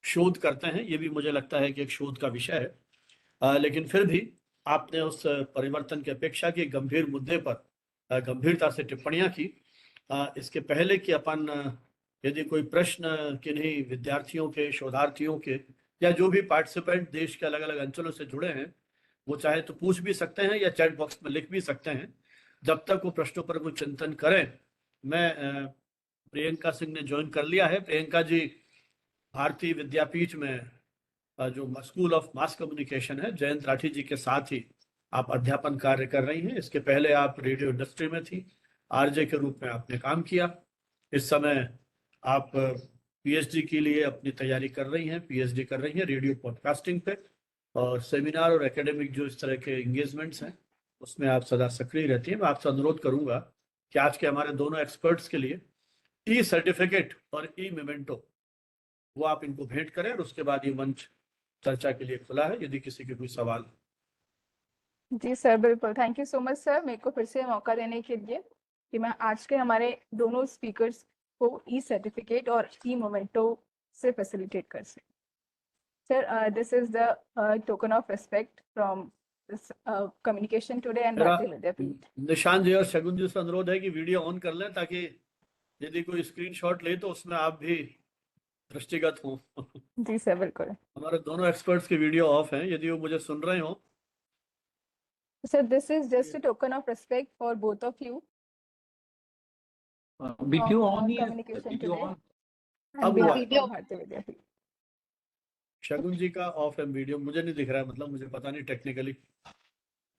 शोध करते हैं, ये भी मुझे लगता है कि एक शोध का विषय है। लेकिन फिर भी आपने उस परिवर्तन की अपेक्षा की, गंभीर मुद्दे पर गंभीरता से टिप्पणियां की। इसके पहले कि अपन यदि कोई प्रश्न किन्हीं विद्यार्थियों के, शोधार्थियों के, या जो भी पार्टिसिपेंट देश के अलग अलग अंचलों से जुड़े हैं, वो चाहे तो पूछ भी सकते हैं या चैट बॉक्स में लिख भी सकते हैं। जब तक वो प्रश्नों पर कोई चिंतन करें, मैं प्रियंका सिंह ने ज्वाइन कर लिया है। प्रियंका जी भारतीय विद्यापीठ में जो स्कूल ऑफ मास कम्युनिकेशन है, जयंत राठी जी के साथ ही आप अध्यापन कार्य कर रही हैं। इसके पहले आप रेडियो इंडस्ट्री में थी, आरजे के रूप में आपने काम किया। इस समय आप पीएचडी के लिए अपनी तैयारी कर रही हैं, पीएचडी कर रही हैं रेडियो पॉडकास्टिंग पे, और सेमिनार और एकेडमिक जो इस तरह के एंगेजमेंट्स हैं उसमें आप सदा सक्रिय रहती हैं। मैं आपसे अनुरोध करूंगा कि आज के हमारे दोनों एक्सपर्ट्स के लिए ई सर्टिफिकेट और ई मेमेंटो वो आप इनको भेंट करें, और उसके बाद ये मंच चर्चा के लिए खुला है यदि किसी के कोई सवाल। जी सर, बिल्कुल। Thank you so much sir, मेरे को फिर से मौका देने के लिए कि मैं आज के हमारे दोनों स्पीकर्स को ई सर्टिफिकेट और ई मोमेंटो से फैसिलिटेट कर सकें। Sir, this is the token of respect from this communication today and भारतीय विद्यापीठ। निशान जी और शगुन जी से अनुरोध है कि वीडियो ऑन कर लें, ताकि यदि कोई स्क्रीनशॉट ले तो उसमें आप भी दृष्टिगत हो। जी सर, बिल्कुल। हमारे दोनों एक्सपर्ट्स की वीडियो ऑफ हैं, यदि वो मुझे सुन रहे हो। Sir, this is just a token of respect for both of you. Video on ही है, Communication वीडियो today. ऑन। अब हुआ। वीडियो भारतीय विद्यापीठ। शगुन जी का ऑफ है वीडियो, मुझे नहीं दिख रहा है, मतलब मुझे पता नहीं टेक्निकली।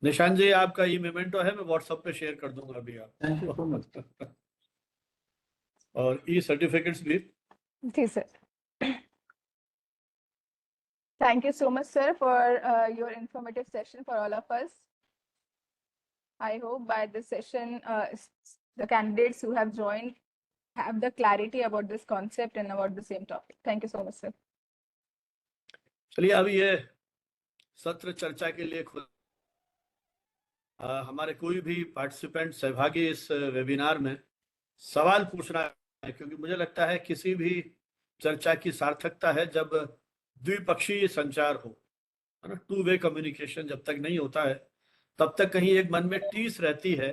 निशान जी आपका ई मेमेंटो है, मैं व्हाट्सएप पे शेयर कर दूंगा अभी आप। Thank you so much. और ई सर्टिफिकेट्स भी। जी sir. Thank you so much, sir, for your informative session for all of us. I hope by this session, the candidates who have joined have the clarity about this concept and about the same topic. Thank you so much, sir. चलिए, अभी ये सत्र चर्चा के लिए हमारे कोई भी पार्टिसिपेंट सहभागी इस वेबिनार में सवाल पूछना है, क्योंकि मुझे लगता है किसी भी चर्चा की सार्थकता है जब द्विपक्षीय संचार हो, है ना। 2 वे कम्युनिकेशन जब तक नहीं होता है, तब तक कहीं एक मन में टीस रहती है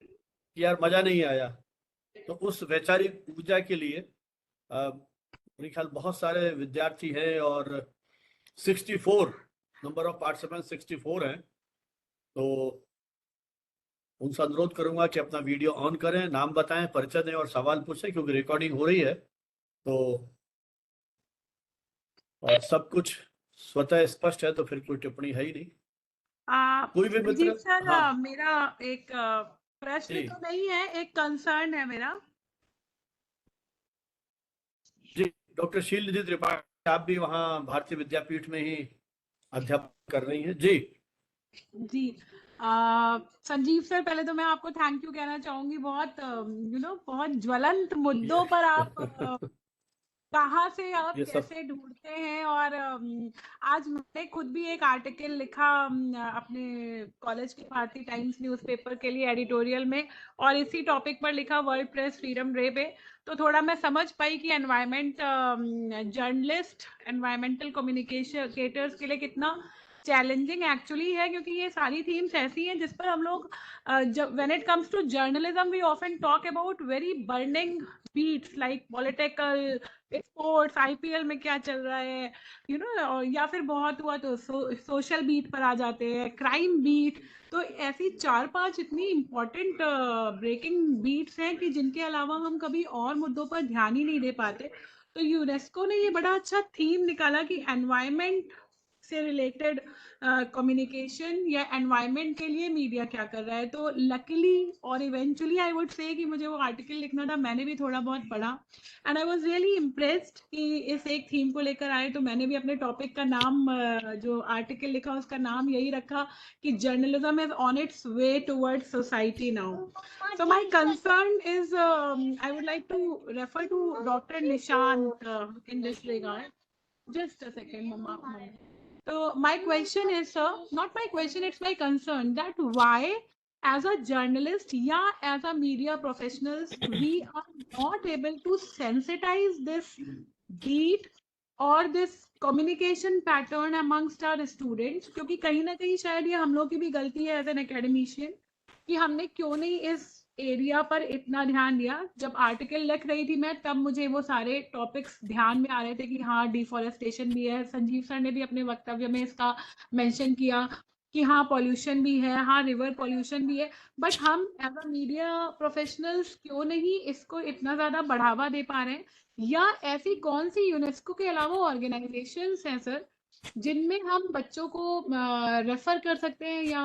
कि यार मजा नहीं आया, तो उस वैचारिक ऊर्जा के लिए मेरे ख्याल बहुत सारे विद्यार्थी हैं और 64 नंबर ऑफ पार्टिसिपेंट 64 हैं। तो उनसे अनुरोध करूंगा कि अपना वीडियो ऑन करें, नाम बताएं, परिचय दें और सवाल पूछें, क्योंकि रिकॉर्डिंग हो रही है। तो और सब कुछ स्वतः स्पष्ट है तो फिर कोई टिप्पणी है ही नहीं। कोई भी जी मित्र? सर, हाँ मेरा एक प्रश्न जी तो नहीं है, एक कंसर्न है मेरा। जी, डॉक्टर शील त्रिपाठी, आप भी वहाँ भारतीय विद्यापीठ में ही अध्यापन कर रही हैं जी? जी संजीव सर, पहले तो मैं आपको थैंक यू कहना चाहूंगी। बहुत बहुत ज्वलंत मुद्दों पर आप कहाँ से आप ये सब कैसे ढूंढते हैं। और आज मैंने खुद भी एक आर्टिकल लिखा अपने कॉलेज के भारतीय टाइम्स न्यूज़पेपर के लिए एडिटोरियल में, और इसी टॉपिक पर लिखा वर्ल्ड प्रेस फ्रीडम डे पे। तो थोड़ा मैं समझ पाई कि जर्नलिस्ट, एनवायरमेंटल कम्युनिकेटर्स के लिए कितना चैलेंजिंग एक्चुअली है, क्योंकि ये सारी थीम्स ऐसी हैं जिस पर हम लोग when it comes to journalism we often talk about very burning beats like political, sports, IPL में क्या चल रहा है, या फिर बहुत हुआ तो सोशल बीट पर आ जाते हैं, क्राइम बीट। तो ऐसी 4-5 इतनी इम्पोर्टेंट ब्रेकिंग बीट्स हैं कि जिनके अलावा हम कभी और मुद्दों पर ध्यान ही नहीं दे पाते। तो यूनेस्को ने ये बड़ा अच्छा थीम निकाला कि एनवायरमेंट से रिलेटेड कम्युनिकेशन या एनवायरनमेंट के लिए मीडिया क्या कर रहा है। तो लकीली और इवेंचुअली आई वुड से कि मुझे वो आर्टिकल लिखना था, मैंने भी थोड़ा बहुत पढ़ा, and I was really impressed कि इस एक थीम को लेकर आए। तो मैंने भी अपने टॉपिक का नाम, जो आर्टिकल लिखा उसका नाम यही रखा कि journalism is on it's way towards society now. So my concern is, I would like to refer to Dr. Nishant in this regard. Just a second, Mama. So my question is, sir, not my question, it's my concern that why, as a journalist, yeah, as a media professionals, we are not able to sensitize this beat or this communication pattern amongst our students, क्योंकि कहीं ना कहीं शायद ये हम लोग की भी गलती है एज एन एकेडमिशियन कि हमने क्यों नहीं इस एरिया पर इतना ध्यान दिया। जब आर्टिकल लिख रही थी मैं, तब मुझे वो सारे टॉपिक्स ध्यान में आ रहे थे कि हाँ, डिफॉरेस्टेशन भी है, संजीव सर ने भी अपने वक्तव्य में इसका मेंशन किया कि हाँ, पॉल्यूशन भी है, हाँ, रिवर पॉल्यूशन भी है। बट हम एज अ मीडिया प्रोफेशनल्स क्यों नहीं इसको इतना ज़्यादा बढ़ावा दे पा रहे हैं? या ऐसी कौन सी यूनेस्को के अलावा ऑर्गेनाइजेशंस हैं सर जिनमें हम बच्चों को रेफर कर सकते हैं, या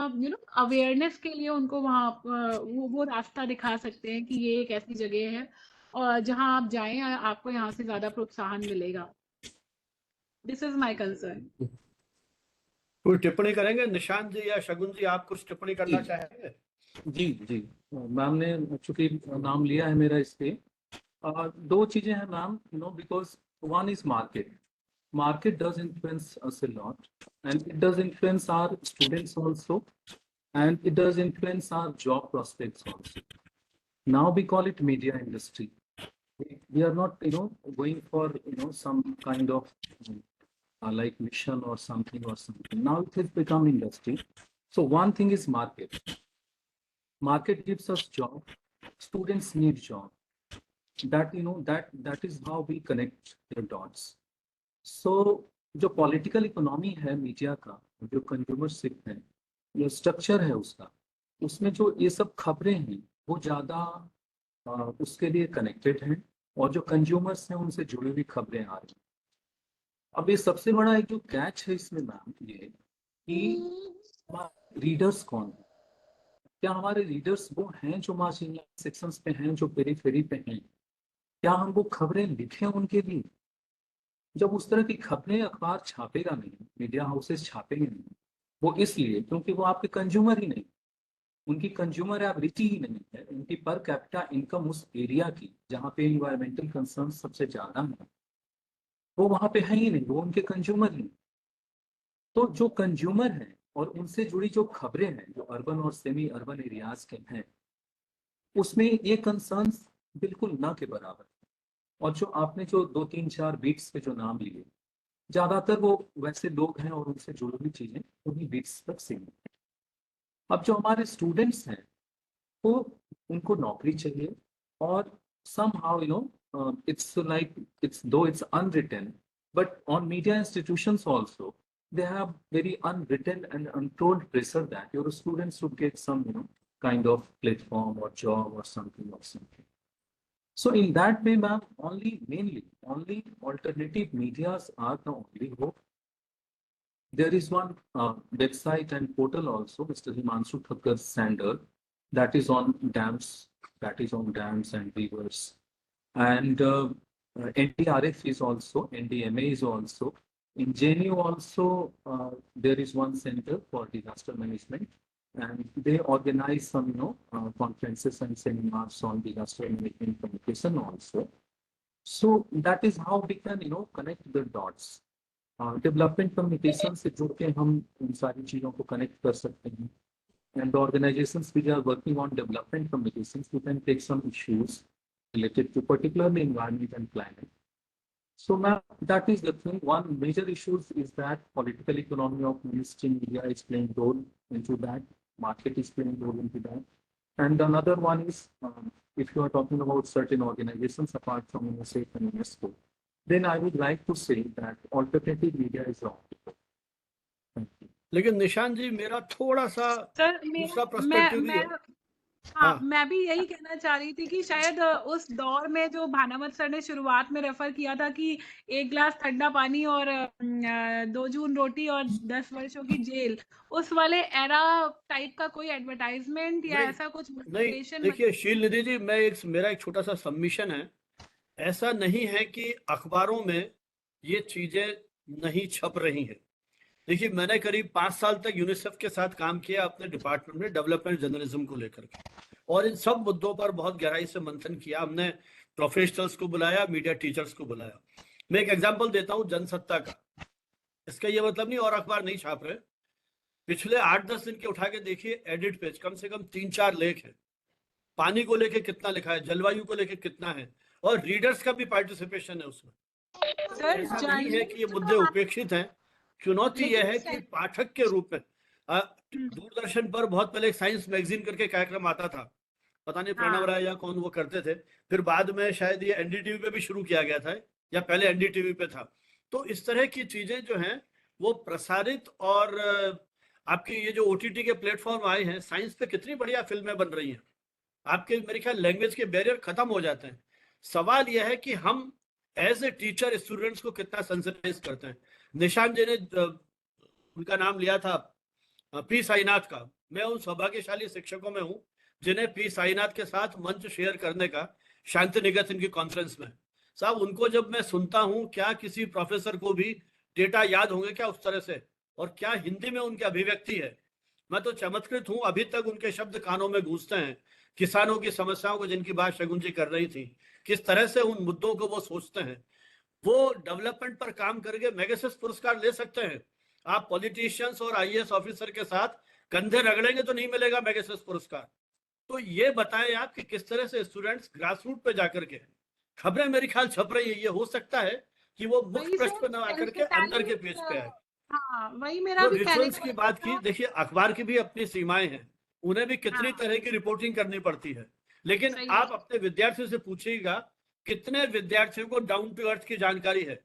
अवेयरनेस के लिए उनको वहाँ वो रास्ता दिखा सकते हैं कि ये एक ऐसी जगह है और जहाँ आप जाएं, आपको यहाँ से ज्यादा प्रोत्साहन मिलेगा। This is my concern. कोई टिप्पणी करेंगे? निशांत जी या शगुन जी, आप कुछ टिप्पणी करना चाहेंगे? जी जी, मैम ने चूंकि नाम लिया है मेरा इस पे, दो चीजें हैं ma'am, because one is market does influence us a lot, and it does influence our students also, and it does influence our job prospects also. Now we call it media industry. We are not going for some kind of like mission or something. Now it has become industry. So one thing is market gives us job, students need job. That that is how we connect the dots. So जो political economy है media का, जो कंज्यूमरशिप है, जो structure है उसका, उसमें जो ये सब खबरें हैं वो ज्यादा उसके लिए कनेक्टेड हैं, और जो कंज्यूमर्स हैं उनसे जुड़ी हुई खबरें आ रही हैं। अब ये सबसे बड़ा एक जो कैच है इसमें मैम, ये कि रीडर्स कौन है? क्या हमारे रीडर्स वो हैं जो मार्जिनल सेक्शंस पे हैं, जो पेरीफेरी पे हैं? क्या हम वो खबरें लिखें उनके लिए? जब उस तरह की खबरें अखबार छापेगा नहीं, मीडिया हाउसेस छापेंगे नहीं, वो इसलिए क्योंकि वो आपके कंज्यूमर ही नहीं, उनकी कंज्यूमर एबिलिटी ही नहीं है, उनकी पर कैपिटा इनकम उस एरिया की जहाँ पे इन्वायरमेंटल कंसर्न सबसे ज्यादा है, वो वहाँ पे है ही नहीं, वो उनके कंज्यूमर ही नहीं। तो जो कंज्यूमर है और उनसे जुड़ी जो खबरें हैं, जो अर्बन और सेमी अर्बन एरियाज के हैं, उसमें ये कंसर्न्स बिल्कुल ना के बराबर। और जो आपने जो 2-3-4 बीट्स पे जो नाम लिए, ज्यादातर वो वैसे लोग हैं और उनसे जुड़ी हुई चीजें उन्हीं बीट्स तक सीमित हैं। अब जो हमारे स्टूडेंट्स हैं, वो उनको नौकरी चाहिए, और somehow, it's like, though it's unwritten, but on media institutions also, they have very unwritten and untold pressure that your students should get some, kind of platform or job or something or something. So in that way, ma'am, mainly only alternative medias are the only hope. There is one website and portal also, Mr. Himanshu Thakkar's Sandal, that is on dams, and rivers. And NDRF is also, NDMA is also. In JNU also, there is one center for disaster management, and they organize some, conferences and seminars on disaster management communication also. So that is how we can, connect the dots. Development communication से जुड़ के हम इन सारी चीजों को connect कर सकते हैं. And the organizations which are working on development communications, we can take some issues related to particularly environment and climate. So, ma'am, that is the thing. One major issue is that political economy of mainstream media is playing role into that. Market is playing role into that. And another one is, if you are talking about certain organizations apart from UNICEF and UNESCO, then I would like to say that alternative media is wrong. Thank you. लेकिन निशान जी, मेरा थोड़ा सा sir दूसरा perspective भी है. हाँ, मैं भी यही कहना चाह रही थी कि शायद उस दौर में जो भानामत सर ने शुरुआत में रेफर किया था कि 1 गिलास ठंडा पानी और 2 जून रोटी और 10 वर्षों की जेल, उस वाले एरा टाइप का कोई एडवर्टाइजमेंट या नहीं, ऐसा कुछ नहीं, मोटिवेशन. देखिए शील निधि जी, मेरा एक छोटा सा सबमिशन है. ऐसा नहीं है कि अखबारों में ये चीजें नहीं छप रही हैं. देखिए, मैंने करीब 5 साल तक यूनिसेफ के साथ काम किया अपने डिपार्टमेंट में डेवलपमेंट जर्नलिज्म को लेकर के, और इन सब मुद्दों पर बहुत गहराई से मंथन किया. हमने प्रोफेशनल्स को बुलाया, मीडिया टीचर्स को बुलाया. मैं एक एग्जांपल देता हूं जनसत्ता का. इसका ये मतलब नहीं और अखबार नहीं छाप रहे. पिछले 8-10 दिन के उठा के देखिए, एडिट पेज कम से कम 3-4 लेख है. पानी को लेके कितना लिखा है, जलवायु को लेके कितना है, और रीडर्स का भी पार्टिसिपेशन है उसमें. सर, ऐसा नहीं है कि ये मुद्दे उपेक्षित हैं. चुनौती यह है कि पाठक के रूप में दूरदर्शन पर बहुत पहले एक साइंस मैगजीन करके कार्यक्रम आता था, पता नहीं प्रणव राय या कौन वो करते थे. फिर बाद में शायद ये एनडीटीवी पे भी शुरू किया गया था, या पहले एनडीटीवी पे था. तो इस तरह की चीजें जो हैं वो प्रसारित, और आपके ये जो ओटीटी के प्लेटफॉर्म आए हैं, साइंस पे कितनी बढ़िया फिल्में बन रही हैं. आपके मेरे ख्याल लैंग्वेज के बैरियर खत्म हो जाते हैं. सवाल यह है कि हम एज ए टीचर स्टूडेंट्स को कितना सेंसिटाइज करते हैं. निशान जी ने उनका नाम लिया था पी साईनाथ का. मैं उन सौभाग्यशाली शिक्षकों में हूं जिन्हें पी साईनाथ के साथ मंच शेयर करने का शांति निकेतन की कॉन्फ्रेंस में. साहब, उनको जब मैं सुनता हूं, क्या किसी प्रोफेसर को भी डेटा याद होंगे क्या उस तरह से, और क्या हिंदी में उनकी अभिव्यक्ति है. मैं तो चमत्कृत हूं, अभी तक उनके शब्द कानों में गूंजते हैं. किसानों की समस्याओं को जिनकी बात शगुन जी कर रही थी, किस तरह से उन मुद्दों को वो सोचते हैं. वो डेवलपमेंट पर काम करके मैगसेस पुरस्कार ले सकते हैं. आप पॉलिटिशियंस और आईएएस ऑफिसर के साथ कंधे रगड़ेंगे तो नहीं मिलेगा मैगसेस पुरस्कार. तो ये बताएं आप कि किस तरह से स्टूडेंट्स ग्रास रूट पे जाकर के खबरें मेरे ख्याल छप रही है. ये हो सकता है कि वो मुख्य पृष्ठ पे न आकर के अंदर के पेज पे आए. हाँ, वही मेरा भी रिचुअल्स की बात की. देखिए, अखबार की भी अपनी सीमाएं हैं, उन्हें भी कितनी तरह की रिपोर्टिंग करनी पड़ती है. लेकिन आप अपने विद्यार्थियों से पूछिएगा कितने विद्यार्थियों को डाउन टू अर्थ की जानकारी है.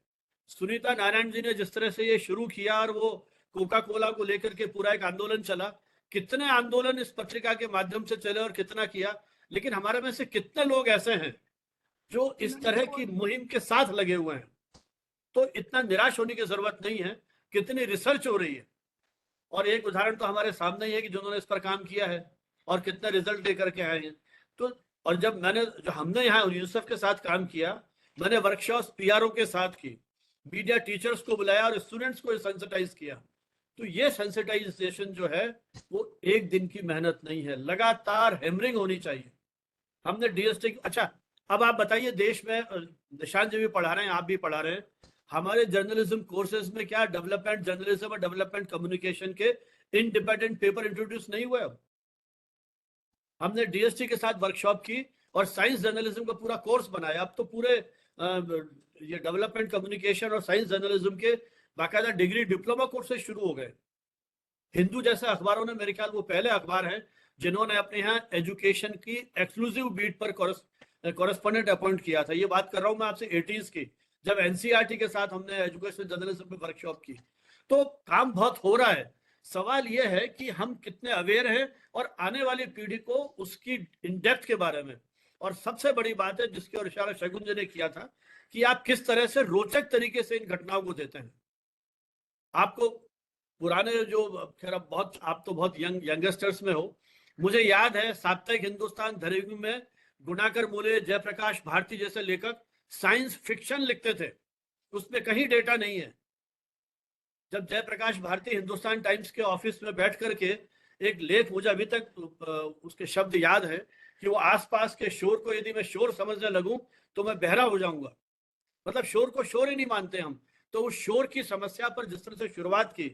सुनीता नारायण जी ने जिस तरह से ये शुरू किया, और वो कोका कोला को लेकर के पूरा एक आंदोलन चला, कितने आंदोलन इस पत्रिका के माध्यम से चले और कितना किया. लेकिन हमारे में से कितने लोग ऐसे हैं जो इस तरह की मुहिम के साथ लगे हुए हैं. तो इतना निराश होने की जरूरत नहीं है. कितनी रिसर्च हो रही है, और एक उदाहरण तो हमारे सामने ही है कि जिन्होंने इस पर काम किया है और कितने रिजल्ट लेकर के आए हैं. तो और जब हमने यहाँ यूनिसेफ के साथ काम किया, मैंने वर्कशॉप पीआरओ के साथ की, मीडिया टीचर्स को बुलाया और स्टूडेंट्स को सेंसिटाइज किया. तो ये सेंसिटाइजेशन जो है वो एक दिन की मेहनत नहीं है, लगातार हैमरिंग होनी चाहिए. हमने डीएसटी, अच्छा अब आप बताइए, देश में निशान जी भी पढ़ा रहे हैं, आप भी पढ़ा रहे हैं, हमारे जर्नलिज्म कोर्सेज में क्या डेवलपमेंट जर्नलिज्म और डेवलपमेंट कम्युनिकेशन के इंडिपेंडेंट पेपर इंट्रोड्यूस नहीं हुए. हमने डीएसटी के साथ वर्कशॉप की और साइंस जर्नलिज्म का पूरा कोर्स बनाया. अब तो पूरे ये डेवलपमेंट कम्युनिकेशन और साइंस जर्नलिज्म के बाकायदा डिग्री डिप्लोमा कोर्सेज शुरू हो गए. हिंदू जैसे अखबारों ने, मेरे ख्याल वो पहले अखबार हैं जिन्होंने अपने यहाँ एजुकेशन की एक्सक्लूसिव बीट पर कॉरेस्पॉन्डेंट अपॉइंट किया था। ये बात कर रहा हूं मैं आपसे 80s की, जब एनसीईआरटी के साथ हमने एजुकेशन जर्नलिज्म में वर्कशॉप की। तो काम बहुत हो रहा है। सवाल यह है कि हम कितने अवेयर हैं और आने वाली पीढ़ी को उसकी इन डेप्थ के बारे में। और सबसे बड़ी बात है जिसके और इशारा शगुन जी ने किया था कि आप किस तरह से रोचक तरीके से इन घटनाओं को देते हैं। आपको पुराने जो, खैर अब बहुत, आप तो बहुत यंगस्टर्स में हो, मुझे याद है साप्ताहिक हिंदुस्तान धरियु में गुणाकर मूले, जयप्रकाश भारती जैसे लेखक साइंस फिक्शन लिखते थे, उसमें कहीं डेटा नहीं है। जब जयप्रकाश भारती हिंदुस्तान टाइम्स के ऑफिस में बैठ करके एक लेख, मुझे अभी तक उसके शब्द याद है कि वो आसपास के शोर को यदि मैं शोर समझने लगूं तो मैं बहरा हो जाऊंगा। मतलब शोर को शोर ही नहीं मानते हम। तो उस शोर की समस्या पर जिस तरह से शुरुआत की,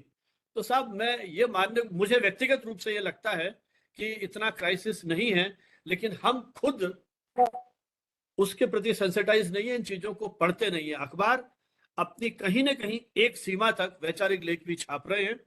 तो साहब मैं ये मानने, मुझे व्यक्तिगत रूप से ये लगता है कि इतना क्राइसिस नहीं है, लेकिन हम खुद उसके प्रति सेंसिटाइज नहीं है, इन चीजों को पढ़ते नहीं है। अखबार अपनी कहीं ना कहीं एक सीमा तक वैचारिक लेख भी छाप रहे हैं,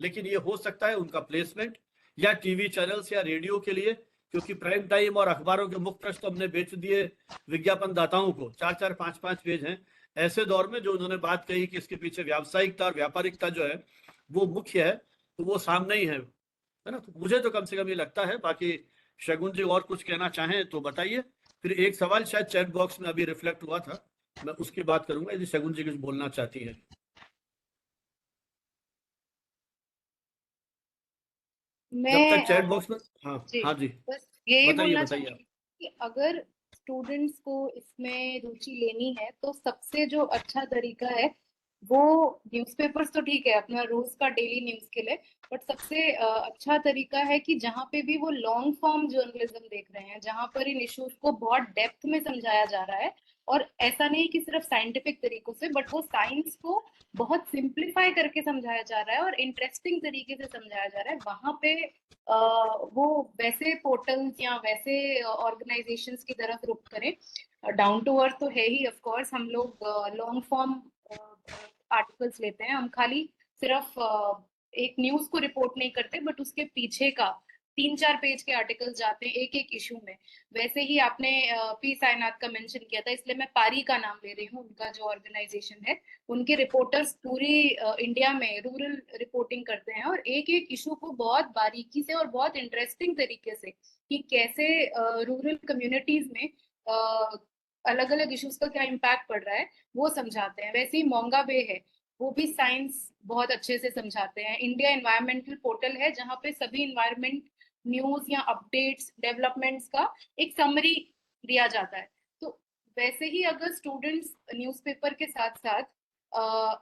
लेकिन ये हो सकता है उनका प्लेसमेंट या टीवी चैनल्स या रेडियो के लिए, क्योंकि प्राइम टाइम और अखबारों के मुख्य पृष्ठ हमने बेच दिए विज्ञापन दाताओं को, 4-4, 5-5 पेज हैं। ऐसे दौर में जो उन्होंने बात कही कि इसके पीछे व्यावसायिकता और व्यापारिकता जो है वो मुख्य है, तो वो सामने ही है ना। तो मुझे तो कम से कम ये लगता है। बाकी शगुन जी और कुछ कहना चाहें तो बताइए। फिर एक सवाल शायद चैट बॉक्स में अभी रिफ्लेक्ट हुआ था, मैं उसकी बात करूंगा यदि शगुन जी कुछ बोलना चाहती है। जब तक चैट बॉक्स में, हाँ जी, हाँ जी, बस यही बताइए बोलना बताइए आप। चाहूंगी कि अगर स्टूडेंट्स को इसमें रुचि लेनी है तो सबसे जो अच्छा तरीका है वो, न्यूज़पेपर्स तो ठीक है अपना रोज का डेली न्यूज के लिए, बट सबसे अच्छा तरीका है कि जहाँ पे भी वो लॉन्ग फॉर्म जर्नलिज्म देख रहे हैं, जहाँ पर इन इश्यूज को बहुत डेप्थ में समझाया जा रहा है, और ऐसा नहीं कि सिर्फ साइंटिफिक तरीकों से, बट वो साइंस को बहुत सिंप्लीफाई करके समझाया जा रहा है और इंटरेस्टिंग तरीके से समझाया जा रहा है, वहां पे वो वैसे पोर्टल्स या वैसे ऑर्गेनाइजेशंस की तरफ रुख करें। डाउन टू अर्थ तो है ही, ऑफ कोर्स हम लोग लॉन्ग फॉर्म आर्टिकल्स लेते हैं, हम खाली सिर्फ एक न्यूज को रिपोर्ट नहीं करते, बट उसके पीछे का 3-4 पेज के आर्टिकल्स जाते हैं एक एक इशू में। वैसे ही आपने पी साईनाथ का मेंशन किया था, इसलिए मैं पारी का नाम ले रही हूँ, उनका जो ऑर्गेनाइजेशन है, उनके रिपोर्टर्स पूरी इंडिया में रूरल रिपोर्टिंग करते हैं और एक एक इशू को बहुत बारीकी से और बहुत इंटरेस्टिंग तरीके से, कि कैसे रूरल कम्युनिटीज में अलग अलग इश्यूज का क्या इम्पैक्ट पड़ रहा है, वो समझाते हैं। वैसे ही मोंगा बे है, वो भी साइंस बहुत अच्छे से समझाते हैं। इंडिया एनवायरमेंटल पोर्टल है जहाँ पे सभी इन्वायरमेंट न्यूज या अपडेट्स डेवलपमेंट्स का एक समरी दिया जाता है। तो वैसे ही अगर स्टूडेंट्स न्यूज़पेपर के साथ साथ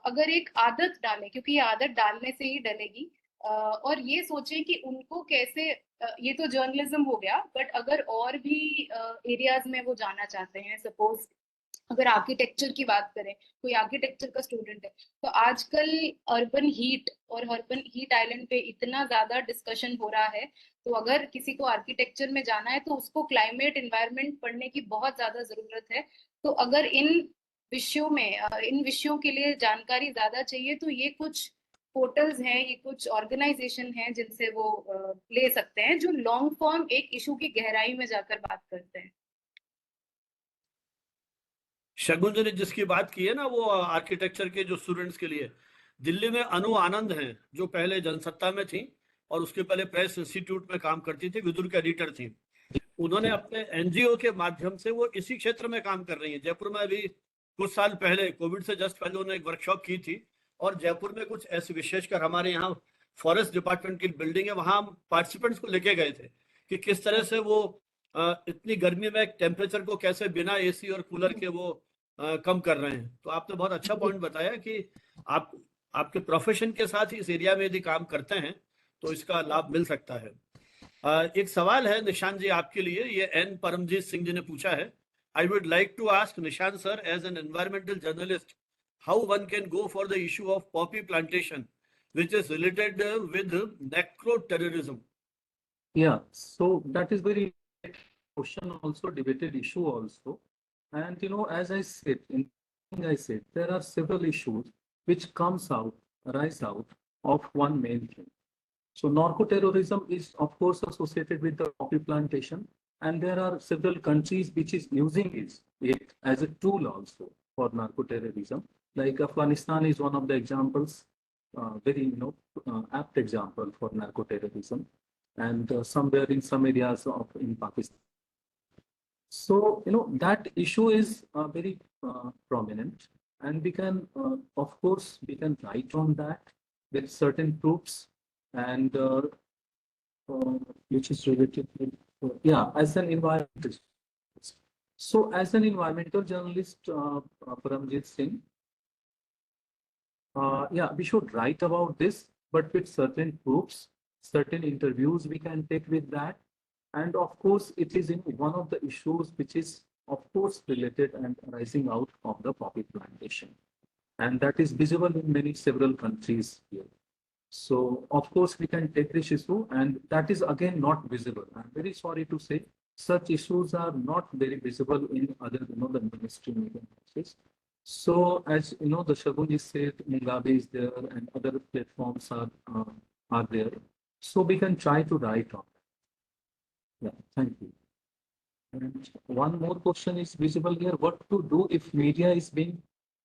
अगर एक आदत डालें, क्योंकि ये आदत डालने से ही डलेगी, और ये सोचें कि उनको कैसे, ये तो जर्नलिज्म हो गया, बट अगर और भी एरियाज में वो जाना चाहते हैं, सपोज अगर आर्किटेक्चर की बात करें, कोई आर्किटेक्चर का स्टूडेंट है, तो आजकल अर्बन हीट और अर्बन हीट आइलैंड पे इतना ज्यादा डिस्कशन हो रहा है, तो अगर किसी को आर्किटेक्चर में जाना है तो उसको क्लाइमेट एनवायरनमेंट पढ़ने की बहुत ज्यादा जरूरत है। तो अगर इन विषयों में इन विषयों के लिए जानकारी ज्यादा चाहिए, तो ये कुछ पोर्टल्स हैं, ये कुछ ऑर्गेनाइजेशन हैं जिनसे वो ले सकते हैं, जो लॉन्ग फॉर्म एक इशू की गहराई में जाकर बात करते हैं। शगुन जी ने जिसकी बात की है ना, वो आर्किटेक्चर के जो स्टूडेंट्स के लिए, दिल्ली में अनु आनंद हैं जो पहले जनसत्ता में थी और उसके पहले प्रेस इंस्टीट्यूट में काम करती थी, विदुर के एडिटर थी। उन्होंने अपने एनजीओ के माध्यम से वो इसी क्षेत्र में काम कर रही है। जयपुर में अभी कुछ साल पहले, कोविड से जस्ट पहले, उन्होंने एक वर्कशॉप की थी और जयपुर में कुछ ऐसे, विशेषकर हमारे यहाँ फॉरेस्ट डिपार्टमेंट की बिल्डिंग है, वहां पार्टिसिपेंट्स को लेके गए थे कि किस तरह से वो इतनी गर्मी में टेम्परेचर को कैसे बिना एसी और कूलर के वो कम कर रहे हैं। तो आपने बहुत अच्छा पॉइंट बताया कि आप आपके प्रोफेशन के साथ ही इस एरिया में यदि काम करते हैं तो इसका लाभ मिल सकता है। एक सवाल है निशान जी आपके लिए, ये एन परमजीत सिंह जी ने पूछा है। I would like to ask Nishan sir, as an environmental journalist, how one can go for the issue of poppy plantation which is related with necro terrorism? Yeah, so that is very question, also debated issue also. And as I said, there are several issues which rise out of one main thing. So narco-terrorism is of course associated with the poppy plantation. And there are several countries which is using it as a tool also for narco-terrorism. Like Afghanistan is one of the examples, very apt example for narco-terrorism, and somewhere in some areas of in Pakistan. So that issue is very prominent, and we can, of course, we can write on that with certain proofs, and which is related with, yeah, as an environmental. So as an environmental journalist, Paramjit Singh, yeah, we should write about this, but with certain proofs, certain interviews we can take with that. And of course, it is in one of the issues which is, of course, related and arising out of the poppy plantation. And that is visible in several countries here. So, of course, we can take this issue, and that is again not visible. I'm very sorry to say, such issues are not very visible in other, the mainstream media houses. So, as the Shagunji said, Mugabe is there, and other platforms are there. So we can try to write on that. Yeah, thank you. And one more question is visible here: what to do if media is being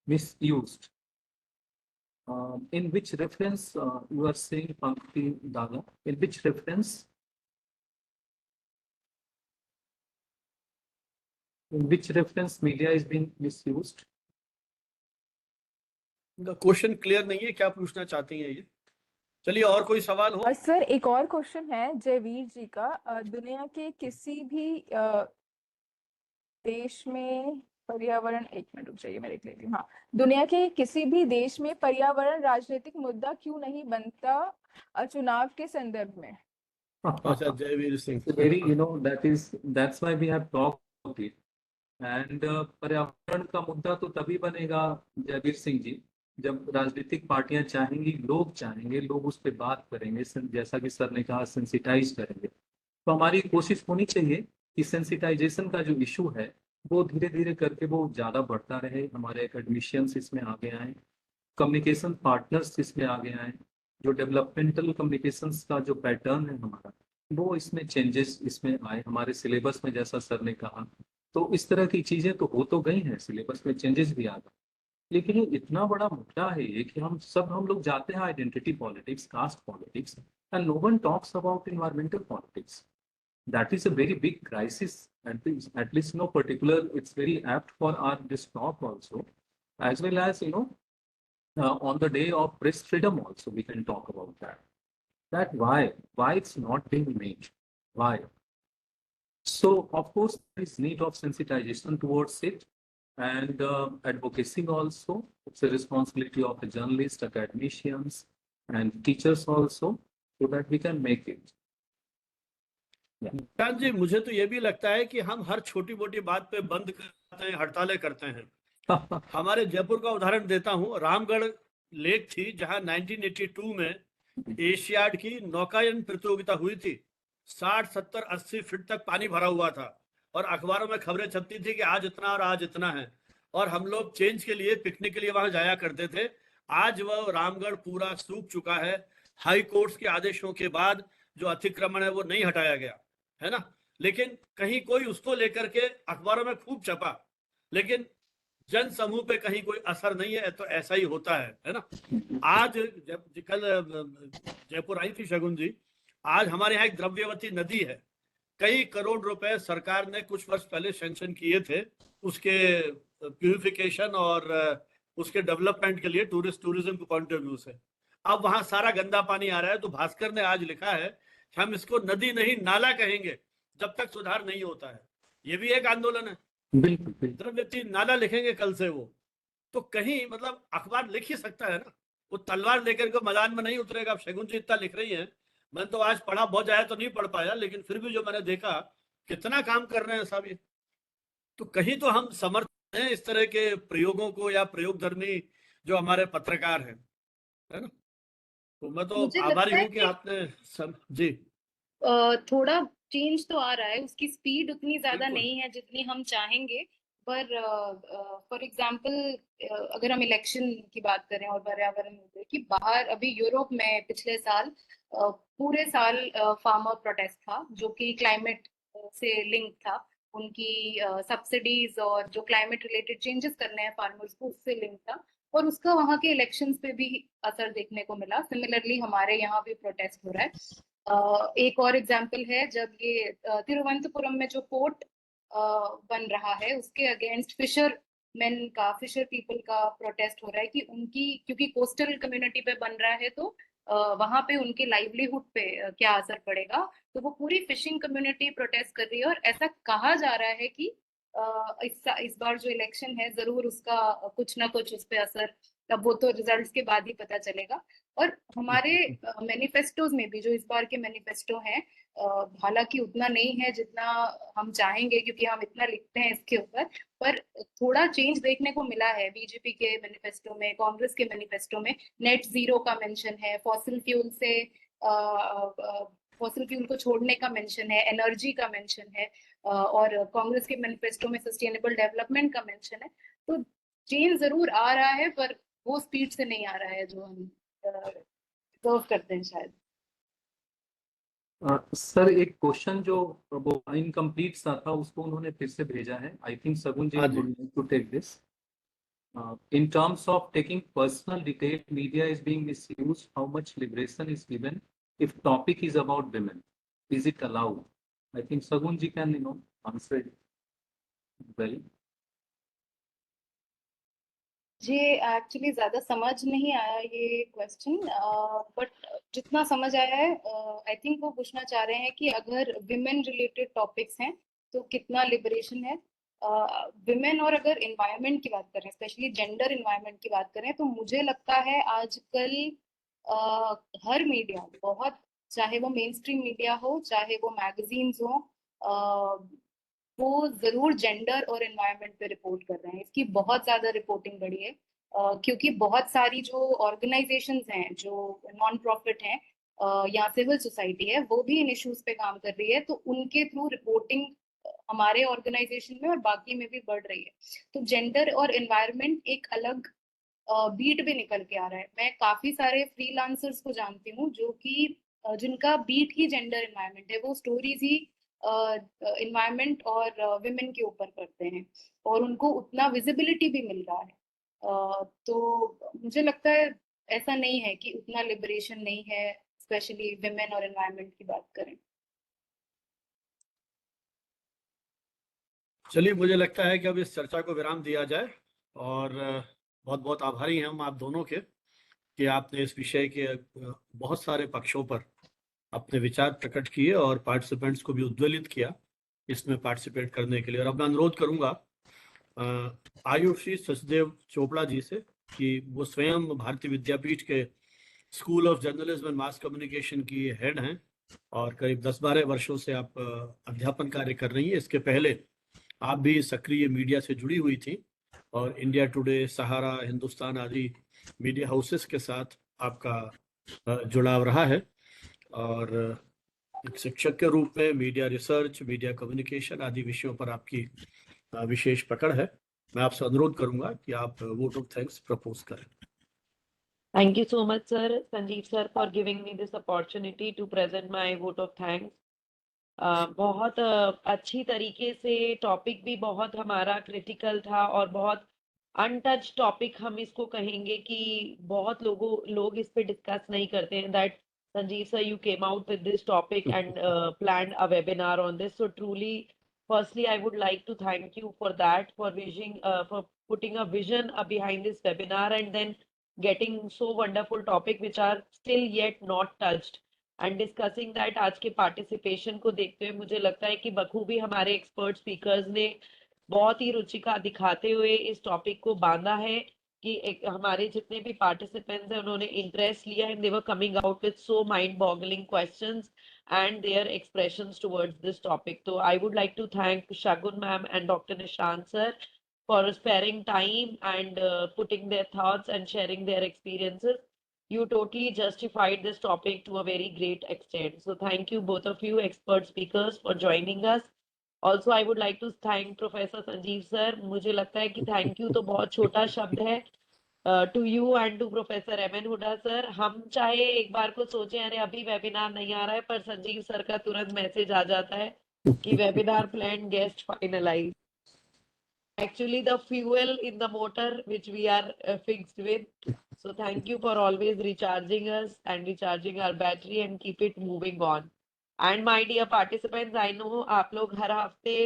misused? In which reference you are saying, Pankti Daga? In which reference? In which reference media is being misused? Question clear नहीं है, क्या पूछना चाहती हैं ये? चलिए, और कोई सवाल हो? सर, एक और क्वेश्चन है जयवीर जी का। दुनिया के किसी भी देश में पर्यावरण, एक मिनट रुक जाइए, मैं लिख लेती हूँ। हाँ, दुनिया के किसी भी देश में पर्यावरण राजनीतिक मुद्दा क्यों नहीं बनता चुनाव के संदर्भ में? अच्छा, Jaiveer Singh. Very, that's why we have talked about it. And पर्यावरण का मुद्दा तो तभी बनेगा, जयवीर सिंह जी, जब राजनीतिक पार्टियां चाहेंगी, लोग चाहेंगे, लोग उस पर बात करेंगे, जैसा कि सर ने कहा, सेंसिटाइज करेंगे। तो हमारी कोशिश होनी चाहिए कि सेंसिटाइजेशन का जो इशू है वो धीरे धीरे करके वो ज़्यादा बढ़ता रहे, हमारे एकेडमिशियंस इसमें आगे आए, कम्युनिकेशन पार्टनर्स इसमें आगे आए, जो डेवलपमेंटल कम्युनिकेशंस का जो पैटर्न है हमारा, वो इसमें चेंजेस इसमें आए, हमारे सिलेबस में, जैसा सर ने कहा। तो इस तरह की चीज़ें तो हो तो गई हैं, सिलेबस में चेंजेस भी आ गए, लेकिन ये इतना बड़ा मुद्दा है ये कि हम लोग जाते हैं identity politics, caste politics, and no one talks about environmental politics. That is a very big crisis, at least particular, it's very apt for this talk also, as well as on the day of press freedom also we can talk about that why it's not being made, why. So of course there is need of sensitization towards it, and advocacy also. It's a responsibility of the journalists, academicians, and teachers also, so that we can make it. चांद जी, मुझे तो ये भी लगता है कि हम हर छोटी मोटी बात पे बंद करते हैं, हड़तालें करते हैं। हमारे जयपुर का उदाहरण देता हूँ, रामगढ़ लेक थी जहां 1982 में एशियाड की नौकायन प्रतियोगिता हुई थी। 60, 70, 80 फीट तक पानी भरा हुआ था, और अखबारों में खबरें छपती थी कि आज इतना और आज इतना है, और हम लोग चेंज के लिए, पिकनिक के लिए वहां जाया करते थे। आज वह रामगढ़ पूरा सूख चुका है। हाई कोर्ट के आदेशों के बाद जो अतिक्रमण है वो नहीं हटाया गया है ना, लेकिन कहीं कोई उसको लेकर के अखबारों में खूब छपा, लेकिन जन समूह पे कहीं कोई असर नहीं है। तो ऐसा ही होता है ना। आज जब कल जयपुर आई थी शगुन जी, आज हमारे यहाँ एक द्रव्यवती नदी है, कई करोड़ रुपए सरकार ने कुछ वर्ष पहले सैंक्शन किए थे उसके प्यूरिफिकेशन और उसके डेवलपमेंट के लिए, टूरिज्म के पॉइंट ऑफ व्यू से। अब वहां सारा गंदा पानी आ रहा है। तो भास्कर ने आज लिखा है कि हम इसको नदी नहीं नाला कहेंगे जब तक सुधार नहीं होता है। ये भी एक आंदोलन है। बिल्कुल, द्रव्यवती नाला लिखेंगे कल से वो, तो कहीं मतलब अखबार लिख ही सकता है ना, वो तलवार लेकर के मैदान में नहीं उतरेगा। अब शगुन जी इतना लिख रही है, मैंने तो आज पढ़ा, बहुत ज्यादा तो नहीं पढ़ पाया, लेकिन फिर भी जो मैंने देखा कितना काम कर रहे हैं सब ये। तो कहीं तो हम समर्थ हैं इस तरह के प्रयोगों को, या प्रयोगधर्मी जो हमारे पत्रकार हैं, है ना। तो मैं तो आभारी हूँ कि आपने जी थोड़ा चेंज तो आ रहा है, उसकी स्पीड उतनी ज्यादा बिल्कुल। नहीं है जितनी हम चाहेंगे। पर फॉर एग्जांपल अगर हम इलेक्शन की बात करें और पर्यावरण मुद्दे की, बाहर अभी यूरोप में पिछले साल पूरे साल फार्मर प्रोटेस्ट था, जो कि क्लाइमेट से लिंक था, उनकी सब्सिडीज और जो क्लाइमेट रिलेटेड चेंजेस करने हैं फार्मर्स को, उससे लिंक था, और उसका वहाँ के इलेक्शंस पे भी असर देखने को मिला। सिमिलरली हमारे यहाँ भी प्रोटेस्ट हो रहा है। एक और एग्जांपल है, जब ये तिरुवनंतपुरम में जो पोर्ट बन रहा है उसके अगेंस्ट फिशर पीपल का प्रोटेस्ट हो रहा है कि उनकी, क्योंकि कोस्टल कम्युनिटी पे बन रहा है तो वहां पे उनके लाइवलीहुड पे क्या असर पड़ेगा। तो वो पूरी फिशिंग कम्युनिटी प्रोटेस्ट कर रही है, और ऐसा कहा जा रहा है कि इस बार जो इलेक्शन है जरूर उसका कुछ ना कुछ उस पे असर, अब वो तो रिजल्ट्स के बाद ही पता चलेगा। और हमारे मैनिफेस्टोज में भी, जो इस बार के मैनिफेस्टो हैं, हालांकि उतना नहीं है जितना हम चाहेंगे, क्योंकि हम इतना लिखते हैं इसके ऊपर, पर थोड़ा चेंज देखने को मिला है। बीजेपी के मैनिफेस्टो में, कांग्रेस के मैनिफेस्टो में नेट जीरो का मेंशन है, फॉसिल फ्यूल को छोड़ने का मेंशन है, एनर्जी का मेंशन है, और कांग्रेस के मैनिफेस्टो में सस्टेनेबल डेवलपमेंट का मेंशन है। तो चेंज जरूर आ रहा है, पर वो स्पीड से नहीं आ रहा है जो हम डिजर्व करते हैं शायद। सर एक क्वेश्चन जो वो इनकम्प्लीट सा था उसको उन्होंने फिर से भेजा है। आई थिंक सगुन जी हाँ जी। Would like to take this. In terms of taking personal detail, media is being misused. How much liberation is given if topic is about women? Is it allowed? I think Sagun ji can answer it well. जी actually ज्यादा समझ नहीं आया ये question, but जितना समझ आया है आई थिंक वो पूछना चाह रहे हैं कि अगर विमेन रिलेटेड टॉपिक्स हैं तो कितना लिबरेशन है। विमेन और अगर इन्वायरमेंट की बात करें, स्पेशली जेंडर इन्वायरमेंट की बात करें, तो मुझे लगता है आजकल हर मीडिया बहुत, चाहे वो मेन स्ट्रीम मीडिया हो चाहे वो मैगजीन्स हो, वो जरूर जेंडर और एनवायरनमेंट पे रिपोर्ट कर रहे हैं। इसकी बहुत ज्यादा रिपोर्टिंग बढ़ी है, क्योंकि बहुत सारी जो ऑर्गेनाइजेशंस हैं जो नॉन प्रॉफिट हैं या सिविल सोसाइटी है, वो भी इन इश्यूज पे काम कर रही है, तो उनके थ्रू रिपोर्टिंग हमारे ऑर्गेनाइजेशन में और बाकी में भी बढ़ रही है। तो जेंडर और एनवायरनमेंट एक अलग बीट भी निकल के आ रहा है। मैं काफी सारे फ्रीलांसर्स को जानती हूँ जो कि जिनका बीट ही जेंडर एनवायरनमेंट है, वो स्टोरीज ही इन्वायरमेंट और विमेन के ऊपर करते हैं, और उनको उतना विजिबिलिटी भी मिल रहा है। तो मुझे लगता है ऐसा नहीं है कि उतना लिबरेशन नहीं है, स्पेशली विमेन और एनवायरनमेंट की बात करें। चलिए, मुझे लगता है कि अब इस चर्चा को विराम दिया जाए, और बहुत बहुत आभारी हैं हम आप दोनों के कि आपने इस विषय के बहुत सारे पक्षों पर अपने विचार प्रकट किए और पार्टिसिपेंट्स को भी उद्वेलित किया इसमें पार्टिसिपेट करने के लिए। और अब मैं अनुरोध करूंगा आयुषी सचदेव चोपड़ा जी से कि वो स्वयं भारतीय विद्यापीठ के school of journalism and mass communication की हेड हैं और करीब 10-12 वर्षों से आप अध्यापन कार्य कर रही हैं। इसके पहले आप भी सक्रिय मीडिया से जुड़ी हुई थी और इंडिया टुडे, सहारा, हिंदुस्तान आदि मीडिया हाउसेस के साथ आपका जुड़ाव रहा है, और एक शिक्षक के रूप में मीडिया रिसर्च, मीडिया कम्युनिकेशन आदि विषयों पर आपकी विशेष पकड़ है। मैं आपसे अनुरोध करूंगा कि आप वोट ऑफ थैंक्स प्रपोज करें। Thank you so much, sir, Sanjeev sir, for giving me this opportunity to present my vote of thanks. बहुत अच्छी तरीके से टॉपिक भी बहुत हमारा क्रिटिकल था और बहुत अनटच टॉपिक हम इसको कहेंगे कि बहुत लोग इस पे डिस्कस नहीं करते हैं। That Sanjeev sir, you came out with this topic and planned a webinar on this. So truly, firstly, I would like to thank you for that, for putting a vision behind this webinar and then getting so wonderful topic which are still yet not touched. And discussing that. आज के participation को देखते हुए मुझे लगता है कि बखूबी हमारे एक्सपर्ट स्पीकर्स ने बहुत ही रुचिका दिखाते हुए इस टॉपिक को बांधा है कि हमारे जितने भी पार्टिसिपेंट्स हैं उन्होंने इंटरेस्ट लिया है, they were coming out with so mind boggling questions and their expressions towards this topic. तो I would like to thank Shagun ma'am and doctor Nishant sir for sparing time and putting their thoughts and sharing their experiences. You totally justified this topic to a very great extent. So thank you both of you expert speakers for joining us. Also, I would like to thank Professor Sanjeev sir. मुझे लगता है कि thank you तो बहुत छोटा शब्द है to you and to Professor M.N. Huda sir. हम चाहे एक बार को सोचे अरे अभी वेबिनार नहीं आ रहा है, पर संजीव सर का तुरंत मैसेज आ जाता है कि webinar plan guest finalized. Actually, the fuel in the motor which we are fixed with. So thank you for always recharging us and recharging our battery and keep it moving on. And my dear participants, I know आप लोग हर हफ्ते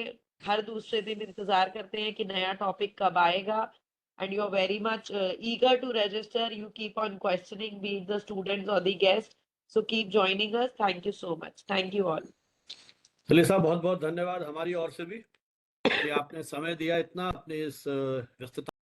हर दूसरे दिन इंतजार करते हैं कि नया टॉपिक कब आएगा, and you are very much eager to register. You keep on questioning, be it the students or the guests. So keep joining us. Thank you so much. Thank you all. चलिए साहब, बहुत बहुत धन्यवाद हमारी ओर से भी कि आपने समय दिया इतना अपने इस व्यस्तता